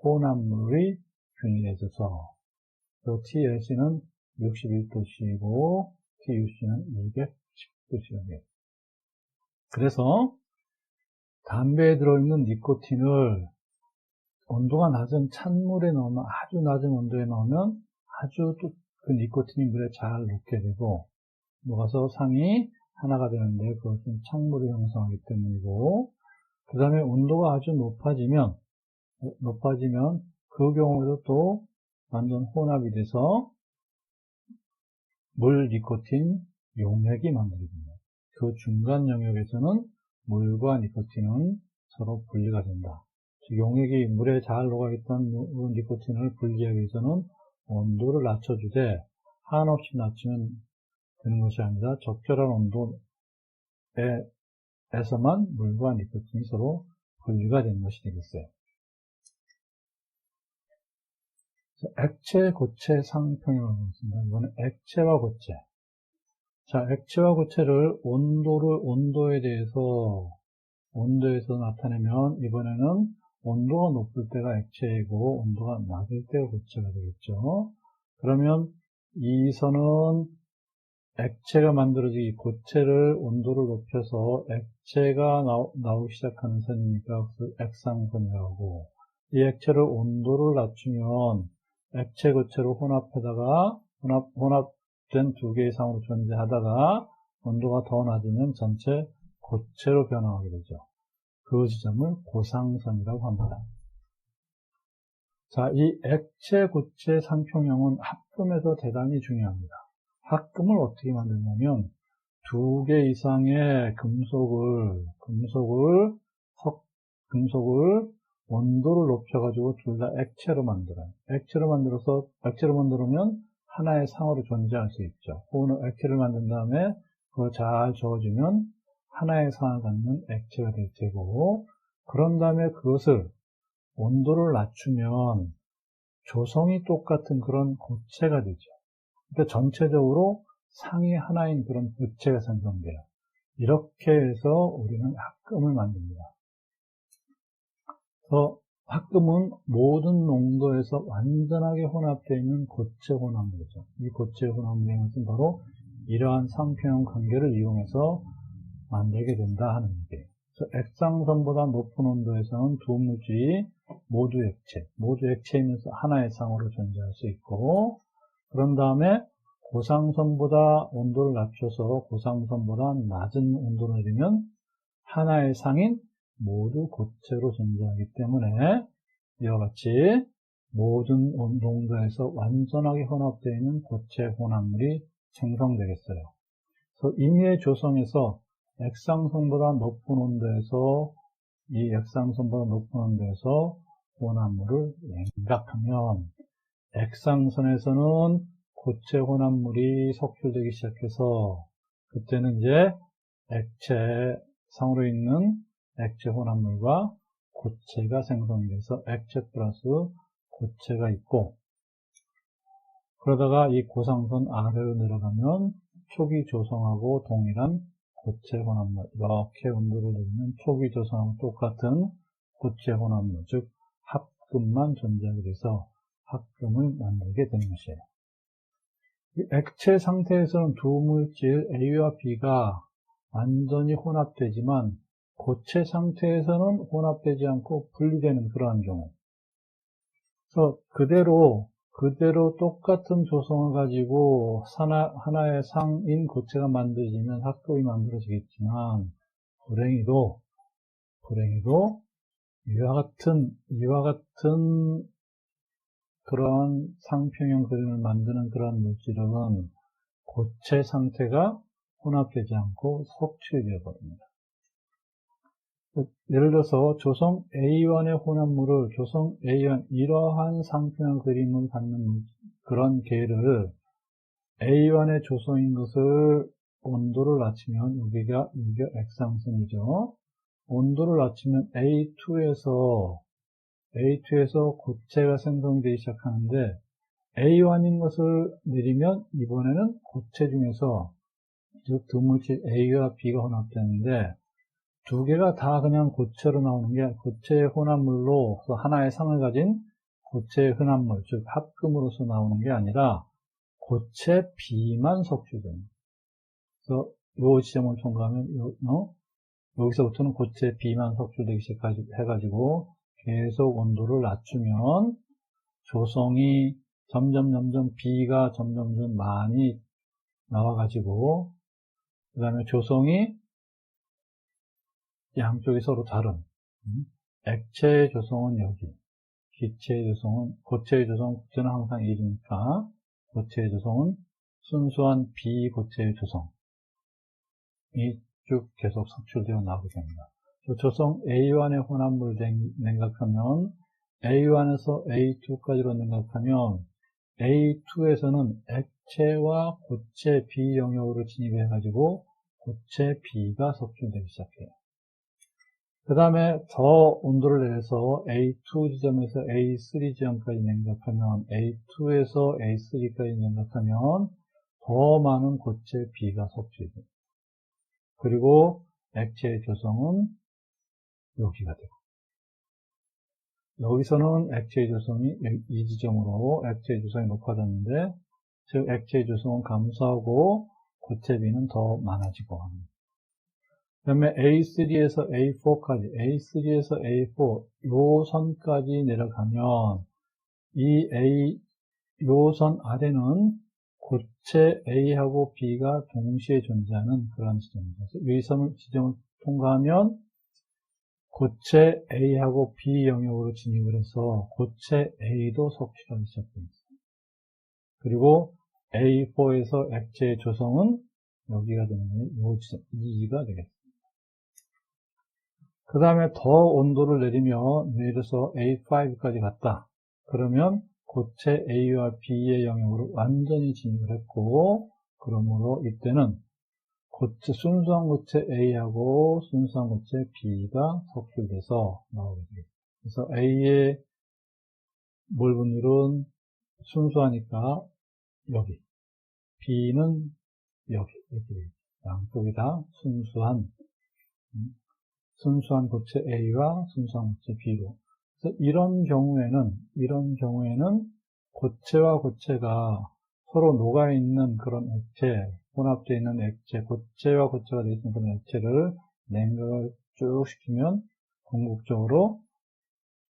혼합물이 균일해져서 TLC는 61도씨이고 TUC는 210도씨가 돼요. 그래서 담배에 들어있는 니코틴을 온도가 낮은 찬물에 넣으면, 아주 낮은 온도에 넣으면 아주 또 그 니코틴이 물에 잘 녹게 되고 녹아서 상이 하나가 되는데, 그것은 찬물을 형성하기 때문이고, 그 다음에 온도가 아주 높아지면 그 경우에도 또 완전 혼합이 돼서 물, 니코틴, 용액이 만들어집니다. 그 중간 영역에서는 물과 니코틴은 서로 분리가 된다. 즉 용액이 물에 잘 녹아있던 니코틴을 분리하기 위해서는 온도를 낮춰주되 한없이 낮추면 되는 것이 아니라 적절한 온도에서만 물과 니코틴이 서로 분리가 되는 것이 되겠어요. 액체, 고체, 상평형을 보겠습니다. 이거는 액체와 고체. 자, 액체와 고체를 온도에서 나타내면, 이번에는 온도가 높을 때가 액체이고 온도가 낮을 때가 고체가 되겠죠. 그러면 이 선은 액체가 만들어지기, 고체를 온도를 높여서 액체가 나오기 시작하는 선이니까 그래서 액상선이라고 하고, 이 액체를 온도를 낮추면 액체, 고체로 혼합된 두 개 이상으로 존재하다가 온도가 더 낮으면 전체 고체로 변화하게 되죠. 그 지점을 고상선이라고 합니다. 자, 이 액체, 고체, 상평형은 합금에서 대단히 중요합니다. 합금을 어떻게 만드냐면 두 개 이상의 금속을 온도를 높여가지고 둘 다 액체로 만들어요. 액체로 만들면 하나의 상으로 존재할 수 있죠. 액체를 만든 다음에 그걸 잘 저어주면 하나의 상을 갖는 액체가 될 테고, 그런 다음에 그것을 온도를 낮추면 조성이 똑같은 그런 고체가 되죠. 그러니까 전체적으로 상이 하나인 그런 고체가 생성돼요. 이렇게 해서 우리는 합금을 만듭니다. 그래서 합금은 모든 농도에서 완전하게 혼합되어 있는 고체 혼합물이죠. 이 고체 혼합물의 것은 바로 이러한 상평형 관계를 이용해서 만들게 된다 하는 얘기예요. 그래서 액상선보다 높은 온도에서는 두 물질이 모두 액체이면서 하나의 상으로 존재할 수 있고, 그런 다음에 고상선보다 온도를 낮춰서 고상선보다 낮은 온도를 내리면 하나의 상인 모두 고체로 존재하기 때문에 이와 같이 모든 농도에서 완전하게 혼합되어 있는 고체 혼합물이 생성되겠어요. 그래서 임의의 조성에서 액상선보다 높은 온도에서 혼합물을 냉각하면 액상선에서는 고체 혼합물이 석출되기 시작해서 그때는 이제 상으로 있는 액체 혼합물과 고체가 생성이 돼서 액체 플러스 고체가 있고, 그러다가 이 고상선 아래로 내려가면 초기 조성하고 동일한 고체 혼합물, 이렇게 온도를 내리면 초기 조성하고 똑같은 고체 혼합물, 즉 합금만 존재하게 돼서 합금을 만들게 되는 것이에요. 이 액체 상태에서는 두 물질 A와 B가 완전히 혼합되지만 고체 상태에서는 혼합되지 않고 분리되는 그러한 경우. 그래서 그대로 똑같은 조성을 가지고 하나의 상인 고체가 만들어지면 합금이 만들어지겠지만, 불행히도 이와 같은 그런 상평형 그림을 만드는 그런 물질은 고체 상태가 혼합되지 않고 석출되어 버립니다. 예를 들어서 조성 A1의 혼합물을 조성 A1, 이러한 상평형 그림을 갖는 그런 계를 A1의 조성인 것을 온도를 낮추면 이게 액상선이죠. 온도를 낮추면 A2에서 고체가 생성되기 시작하는데, A1인 것을 내리면 이번에는 고체 중에서 즉 두 물질 A와 B가 혼합되는데, 두 개가 다 그냥 고체로 나오는 게 고체의 혼합물로 하나의 상을 가진 고체의 혼합물, 즉 합금으로서 나오는 게 아니라 고체 B만 석출됩니다. 그래서 이 지점을 통과하면 여기서부터는 고체 B만 석출되기 시작해가지고 계속 온도를 낮추면 조성이 점점 B가 점점 많이 나와가지고 그 다음에 조성이 양쪽이 서로 다른 액체의 조성은 여기, 기체의 조성은, 고체의 조성은 국제는 항상 1이니까 고체의 조성은 순수한 비고체의 조성이 쭉 계속 석출되어 나오게 됩니다. 조성 A1의 혼합물 냉각하면 A1에서 A2까지로 냉각하면 A2에서는 액체와 고체 B 영역으로 진입해가지고 고체 B가 석출되기 시작해요. 그 다음에 더 온도를 내려서 A2 지점에서 A3 지점까지 냉각하면 A2에서 A3까지 냉각하면 더 많은 고체 B가 석출돼요. 그리고 액체의 조성은 여기가 되고 여기서는 액체의 조성이 이 지점으로 액체의 조성이 높아졌는데 즉 액체의 조성은 감소하고 고체 B는 더 많아지고 합니다. 그 다음에 A3에서 A4까지, A3에서 A4, 요 선까지 내려가면, 요 선 아래는 고체 A하고 B가 동시에 존재하는 그런 지점입니다. 그래서 이 지점을 통과하면, 고체 A하고 B 영역으로 진입을 해서, 고체 A도 석출하기 시작됩니다. 그리고 A4에서 액체의 조성은 여기가 되는 요 지점, 2가 되겠습니다. 그 다음에 더 온도를 내려서 A5까지 갔다. 그러면 고체 A와 B의 영역으로 완전히 진입을 했고, 그러므로 이때는 순수한 고체 A하고 순수한 고체 B가 석출돼서 나오게 됩니다. 그래서 A의 몰 분율은 순수하니까 여기, B는 여기, 이렇게 됩니다. 양쪽이 다 순수한 고체 A와 순수한 고체 B로. 그래서 이런 경우에는 고체와 고체가 서로 녹아있는 그런 액체, 혼합되어 있는 액체, 고체와 고체가 되어 있는 그런 액체를 냉각을 쭉 시키면 궁극적으로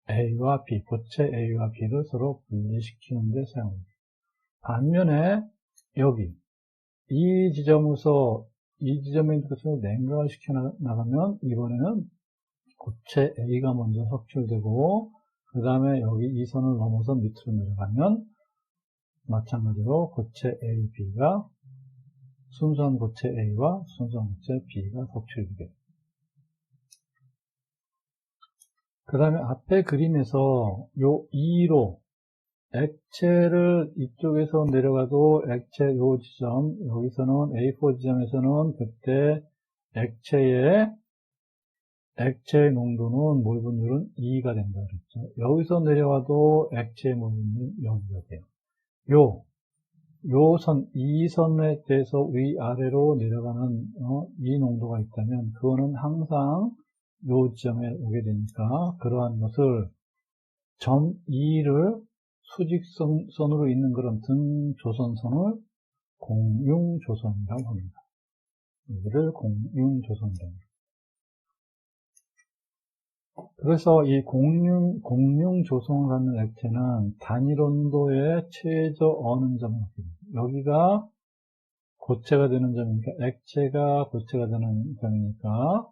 A와 B, 고체 A와 B를 서로 분리시키는 데 사용합니다. 반면에 여기, 이 지점에 있는 것을 냉각을 시켜 나가면 이번에는 고체 A가 먼저 석출되고 그 다음에 여기 이 선을 넘어서 밑으로 내려가면 마찬가지로 고체 A, B가 순수한 고체 A와 순수한 고체 B가 석출되게 됩니다. 그 다음에 앞에 그림에서 요 2로 액체를 이쪽에서 내려가도 액체 요 지점, 여기서는 A4 지점에서는 그때 액체의 농도는 몰 분율은 2가 된다 그랬죠. 여기서 내려와도 액체의 몰 분율은 0이 돼요. 이 선에 대해서 위아래로 내려가는 이 농도가 있다면 그거는 항상 요 지점에 오게 되니까 그러한 것을 점 2를 수직선으로 있는 그런 등 조선선을 공융조선이라고 합니다. 여기를 공융조선이라고 합니다. 그래서 이 공융조성을 하는 액체는 단일 온도에 최저 어는 점을 갖게 됩니다. 여기가 고체가 되는 점이니까, 액체가 고체가 되는 점이니까,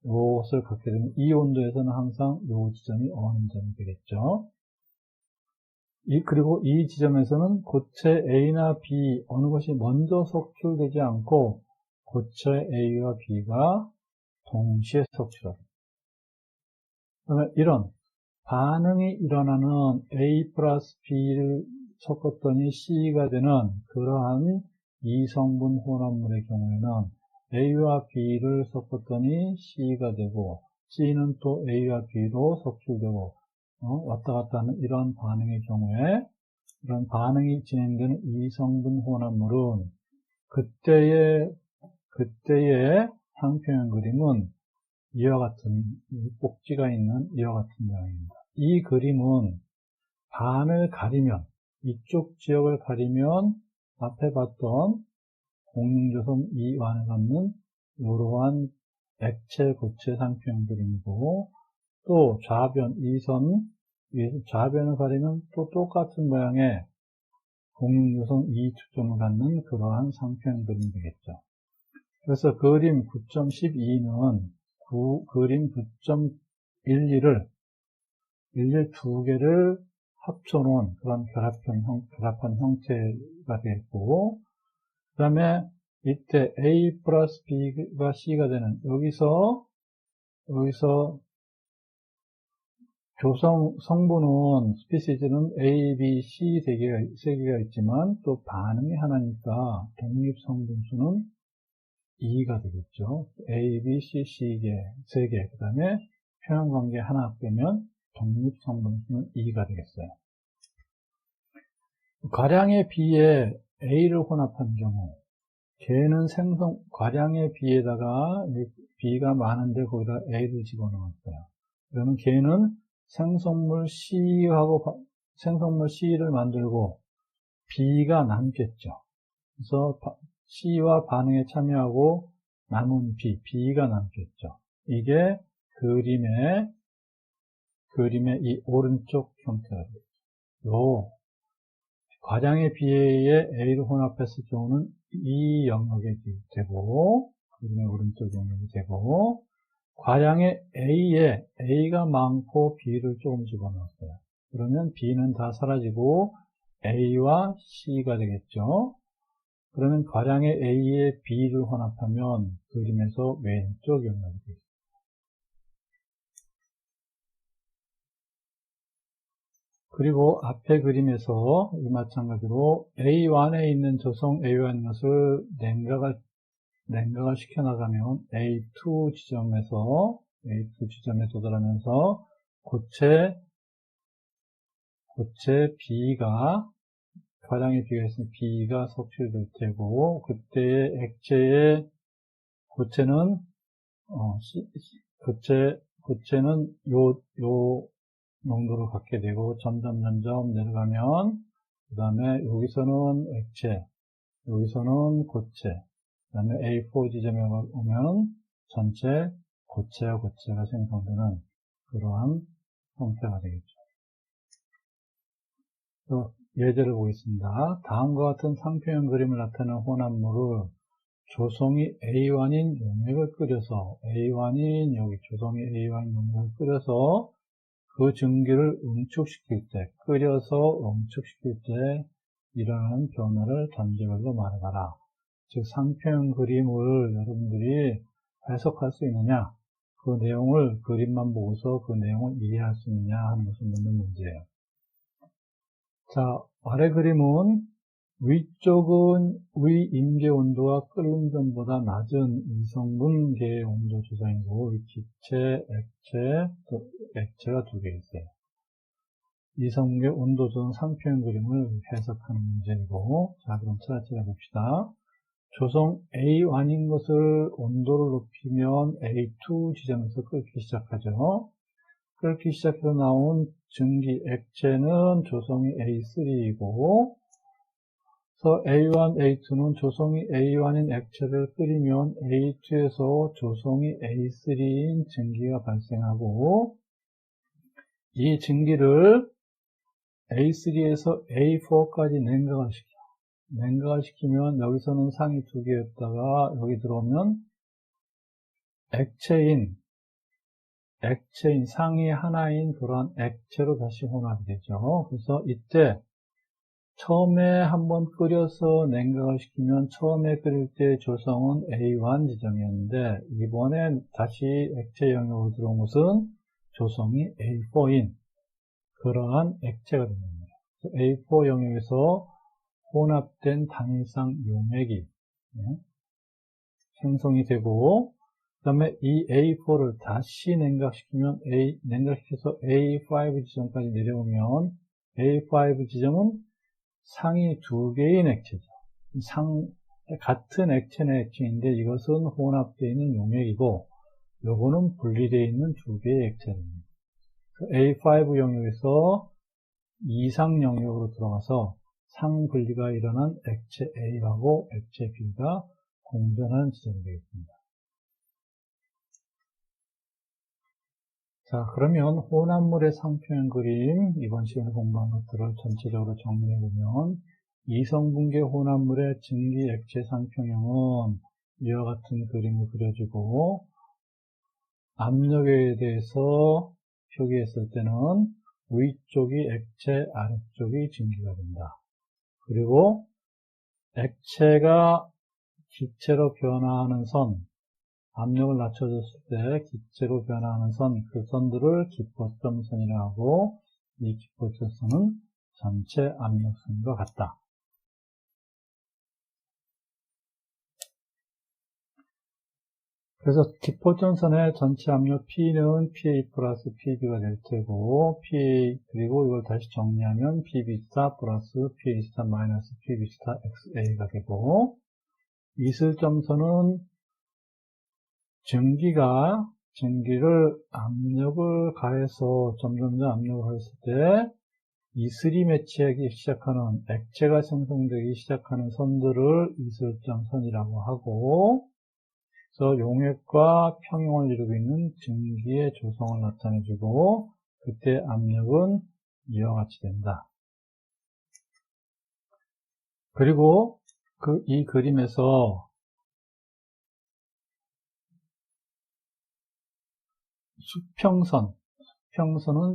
이것을 갖게 되면 이 온도에서는 항상 이 지점이 어는 점이 되겠죠. 그리고 이 지점에서는 고체 A나 B 어느 것이 먼저 석출되지 않고 고체 A와 B가 동시에 석출합니다. 그러면 이런 반응이 일어나는 A 플러스 B를 섞었더니 C가 되는 그러한 이성분 혼합물의 경우에는 A와 B를 섞었더니 C가 되고 C는 또 A와 B로 석출되고 왔다 갔다 하는 이런 반응의 경우에 이런 반응이 진행되는 이성분 혼합물은 그때의 상평형 그림은 이와 같은 꼭지가 있는 이와 같은 모양입니다. 이 그림은 반을 가리면 이쪽 지역을 가리면 앞에 봤던 공융조선 이완을 갖는 이러한 액체, 고체 상표형 그림이고, 또 좌변, 좌변을 가리면 또 똑같은 모양의 공유성 2초점을 갖는 그러한 상표형 그림이 되겠죠. 그래서 그림 9.12는 그림 9.11을 두 개를 합쳐놓은 그런 결합한 형태가 되겠고, 그 다음에 이때 A 플러스 B가 C가 되는 여기서 성분은 스피시즈는 A, B, C 세 개가 있지만 또 반응이 하나니까 독립 성분수는 2가 되겠죠. A, B, C, 세 개. 그 다음에 평형관계 하나 빼면 독립 성분수는 2가 되겠어요. 과량의 B에 A를 혼합한 경우, 걔는 과량의 B에다가 B가 많은데 거기다 A를 집어넣었어요. 그러면 걔는 생성물 C를 만들고 B가 남겠죠. 그래서 C와 반응에 참여하고 남은 B가 남겠죠. 이게 그림의 이 오른쪽 형태가 되겠죠. 과량의 B에 A를 혼합했을 경우는 이 영역이 되고, 그림의 오른쪽 영역이 되고, 과량의 A에 A가 많고 B를 조금 집어넣었어요. 그러면 B는 다 사라지고 A와 C가 되겠죠. 그러면 과량의 A에 B를 혼합하면 그림에서 왼쪽 영역이 되겠습니다. 그리고 앞에 그림에서 이 마찬가지로 A1에 있는 조성 A1 것을 냉각을 시켜나가면 A2 지점에 도달하면서 고체 B가 과량의 B가 있으면 B가 섭취될 테고, 그때의 액체의 고체는 요 농도를 갖게 되고 점점 내려가면, 그 다음에 여기서는 액체, 여기서는 고체, 그 다음에 A4 지점에 오면 전체 고체가 생성되는 그러한 형태가 되겠죠. 또 예제를 보겠습니다. 다음과 같은 상표형 그림을 나타내는 혼합물을 조성이 A1인 용액을 끓여서 그 증기를 끓여서 응축시킬 때 일어나는 변화를 단계별로 말해봐라. 즉 상표형 그림을 여러분들이 해석할 수 있느냐, 그 내용을 그림만 보고서 그 내용을 이해할 수 있느냐 하는 것을 묻는 문제예요. 자, 아래 그림은 위쪽은 위임계 온도가 끓는 전보다 낮은 이성분계의 온도 조정이고, 기체, 액체가 두 개 있어요. 이성분계 온도 조정 상표형 그림을 해석하는 문제이고, 자, 그럼 차례차례 봅시다. 조성 A1인 것을 온도를 높이면 A2 지점에서 끓기 시작하죠. 끓기 시작해서 나온 증기 액체는 조성이 A3이고, 그래서 A1, A2는 조성이 A1인 액체를 끓이면 A2에서 조성이 A3인 증기가 발생하고, 이 증기를 A3에서 A4까지 냉각을 시키면 여기서는 상이 두 개였다가 여기 들어오면 액체인 상이 하나인 그런 액체로 다시 혼합이 되죠. 그래서 이때 처음에 한번 끓여서 냉각을 시키면 처음에 끓일 때 조성은 A1 지점이었는데, 이번에 다시 액체 영역으로 들어온 것은 조성이 A4인 그러한 액체가 됩니다. A4 영역에서 혼합된 단일상 용액이 생성이 되고, 그 다음에 이 A4를 다시 냉각시켜서 A5 지점까지 내려오면 A5 지점은 상이 두 개인 액체죠. 같은 액체는 액체인데 이것은 혼합되어 있는 용액이고, 요거는 분리되어 있는 두 개의 액체입니다. A5 영역에서 이상 영역으로 들어가서 상분리가 일어난 액체 A하고 액체 B가 공존하는 지점이 되겠습니다. 자, 그러면 혼합물의 상표현 그림, 이번 시간에 공부한 것들을 전체적으로 정리해보면, 이성분계 혼합물의 증기 액체 상표형은 이와 같은 그림을 그려주고, 압력에 대해서 표기했을 때는 위쪽이 액체, 아래쪽이 증기가 된다. 그리고 액체가 기체로 변화하는 선, 압력을 낮춰줬을 때 기체로 변화하는 선, 그 선들을 기포점선이라고 하고, 이 기포점선은 전체 압력선과 같다. 그래서 기포점선의 전체 압력 P는 PA 플러스 PB가 될 테고, PA, 그리고 이걸 다시 정리하면 PB 스타 플러스 PA 스타 마이너스 PB 스타 XA가 되고, 이슬점선은 증기를 압력을 가해서 점점 압력을 가했을 때 이슬이 매치하기 시작하는, 액체가 생성되기 시작하는 선들을 이슬점선이라고 하고, 그래서 용액과 평형을 이루고 있는 증기의 조성을 나타내주고, 그때 압력은 이와 같이 된다. 그리고 이 그림에서 수평선은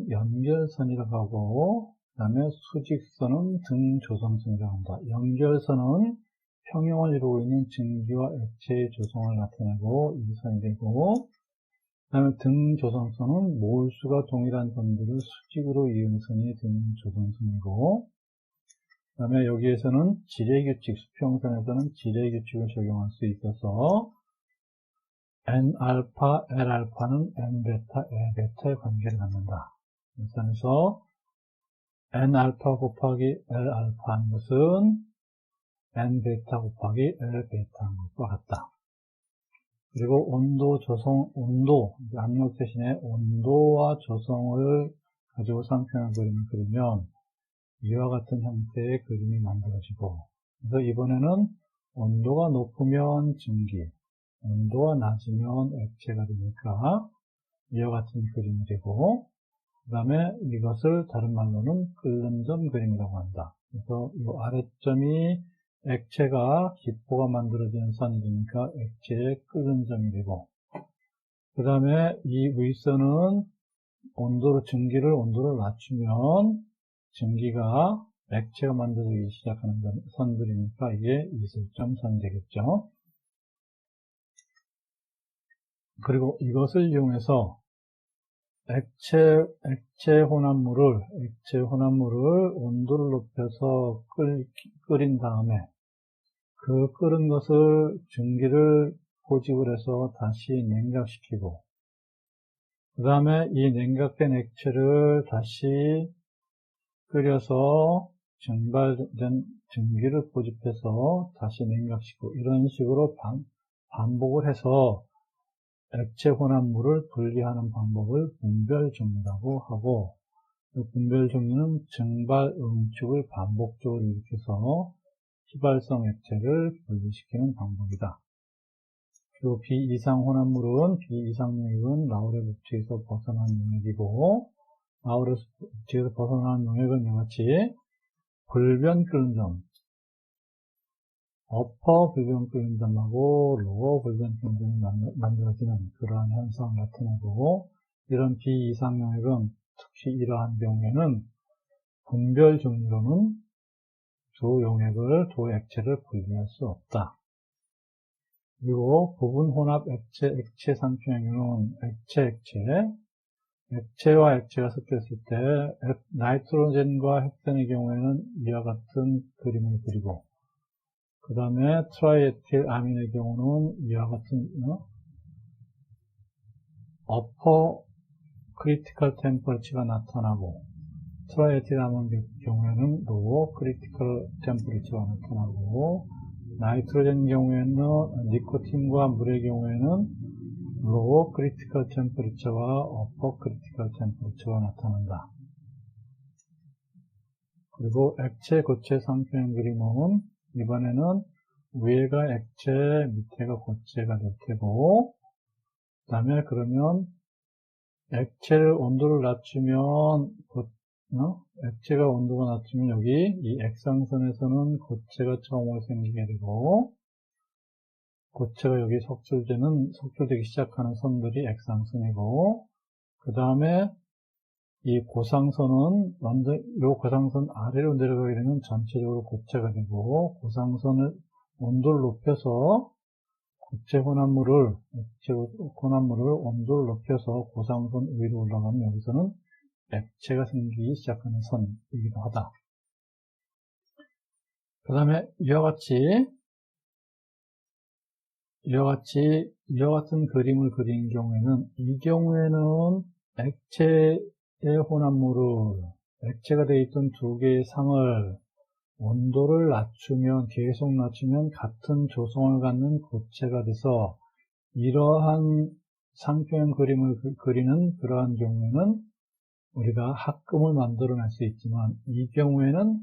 연결선이라고 하고, 그 다음에 수직선은 등조성선이라고 한다. 연결선은 평형을 이루고 있는 증기와 액체의 조성을 나타내고 이 선이 되고, 그 다음에 등조성선은 몰수가 동일한 선들을 수직으로 이은 선이 등조성선이고, 그 다음에 여기에서는 지뢰규칙, 수평선에서는 지뢰규칙을 적용할 수 있어서 N알파, L알파는 N베타, L베타의 관계를 갖는다. 그래서 N알파 곱하기 L알파 하는 것은 N베타 곱하기 L베타 하는 것과 같다. 그리고 압력 대신에 온도와 조성을 가지고 상표현 그림을 그리면 이와 같은 형태의 그림이 만들어지고, 그래서 이번에는 온도가 높으면 증기, 온도가 낮으면 액체가 되니까 이와 같은 그림이 되고, 그 다음에 이것을 다른 말로는 끓는 점 그림이라고 한다. 그래서 이 아래점이 액체가 기포가 만들어지는 선이 되니까 액체의 끓는 점이 되고, 그 다음에 이 윗선은 증기를 온도를 낮추면 증기가 액체가 만들어지기 시작하는 선들이니까 이게 이슬점 선이 되겠죠. 그리고 이것을 이용해서 액체 혼합물을 온도를 높여서 끓인 다음에 그 끓은 것을 증기를 포집을 해서 다시 냉각시키고, 그 다음에 이 냉각된 액체를 다시 끓여서 증발된 증기를 포집해서 다시 냉각시키고, 이런 식으로 반복을 해서 액체 혼합물을 분리하는 방법을 분별정리라고 하고, 그 분별정리는 증발 응축을 반복적으로 일으켜서 휘발성 액체를 분리시키는 방법이다. 그리고 비이상 혼합물은, 비이상 용액은 라우레 법칙에서 벗어난 용액이고, 라우레 법칙에서 벗어난 용액은 이같이 불변 끓는 점, 어퍼 불변 끓는 점하고 로어 불변 끓는 점이 만들어지는 그러한 현상을 나타내고, 이런 비이상 용액은 특히 이러한 경우에는 분별 정리로는 두 액체를 분리할 수 없다. 그리고 부분 혼합 액체 상표형은 액체와 액체가 섞였을 때 나이트로젠과 헥탄의 경우에는 이와 같은 그림을 그리고, 그 다음에 트라이에틸 아민의 경우는 이와 같은 어퍼 크리티컬 템퍼리처가 나타나고, 트라이에틸 아민의 경우에는 로어 크리티컬 템퍼리처가 나타나고, 나이트로젠 경우에는 니코틴과 물의 경우에는 로어 크리티컬 템퍼리처와 어퍼 크리티컬 템퍼리처가 나타난다. 그리고 액체 고체 상표형 그림은 이번에는 위에가 액체, 밑에가 고체가 될 테고, 그 다음에 그러면 액체를 온도를 낮추면 액체가 온도가 낮추면 여기 이 액상선에서는 고체가 처음으로 생기게 되고, 고체가 여기 석출되기 시작하는 선들이 액상선이고, 그 다음에 이 고상선은 요 고상선 아래로 내려가게 되면 전체적으로 고체가 되고, 고상선을 온도를 높여서 고체 혼합물을 온도를 높여서 고상선 위로 올라가면 여기서는 액체가 생기기 시작하는 선이기도 하다. 그 다음에 이와 같은 그림을 그린 경우에는, 이 경우에는 액체의 혼합물을, 액체가 되어 있던 두 개의 상을 온도를 계속 낮추면 같은 조성을 갖는 고체가 돼서, 이러한 상표형 그림을 그리는 그러한 경우에는 우리가 합금을 만들어낼 수 있지만, 이 경우에는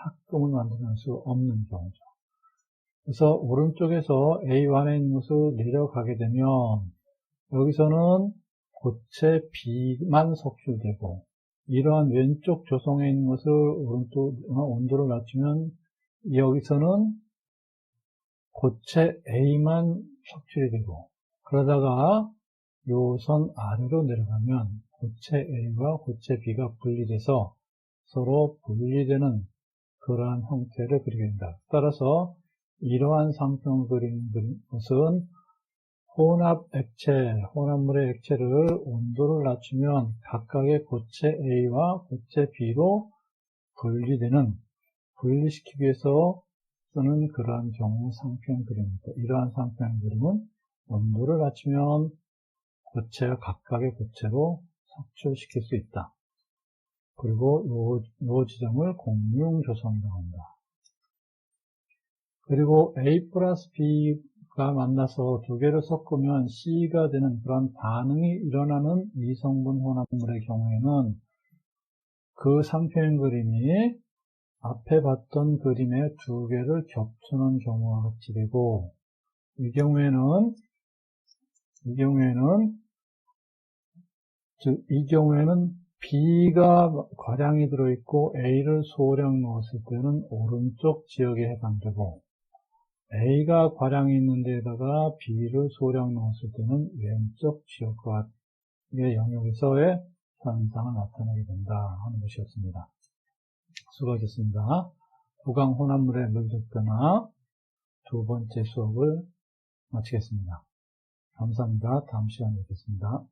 합금을 만들어낼 수 없는 경우죠. 그래서 오른쪽에서 A1에 있는 것을 내려가게 되면 여기서는 고체 B만 석출되고, 이러한 왼쪽 조성에 있는 것을 온도를 낮추면 여기서는 고체 A만 석출이 되고, 그러다가 요 선 아래로 내려가면 고체 A와 고체 B가 분리돼서 서로 분리되는 그러한 형태를 그리게 된다. 따라서 이러한 상표를 그리는 것은 혼합물의 액체를 온도를 낮추면 각각의 고체 A와 고체 B로 분리시키기 위해서 쓰는 그러한 경우의 상표형 그림입니다. 이러한 상표형 그림은 온도를 낮추면 각각의 고체로 석출시킬 수 있다. 그리고 요 지점을 공용 조성이라고 한다. 그리고 A 플러스 B가 만나서 두 개를 섞으면 C가 되는 그런 반응이 일어나는 이성분 혼합물의 경우에는 그 상표형 그림이 앞에 봤던 그림의 두 개를 겹치는 경우와 같이 되고, 이 경우에는 B가 과량이 들어있고 A를 소량 넣었을 때는 오른쪽 지역에 해당되고, A가 과량이 있는 데다가 B를 소량 넣었을 때는 왼쪽 지역의 영역에서의 현상을 나타내게 된다 하는 것이었습니다. 수고하셨습니다. 부강 혼합물의 물적 변화 두 번째 수업을 마치겠습니다. 감사합니다. 다음 시간에 뵙겠습니다.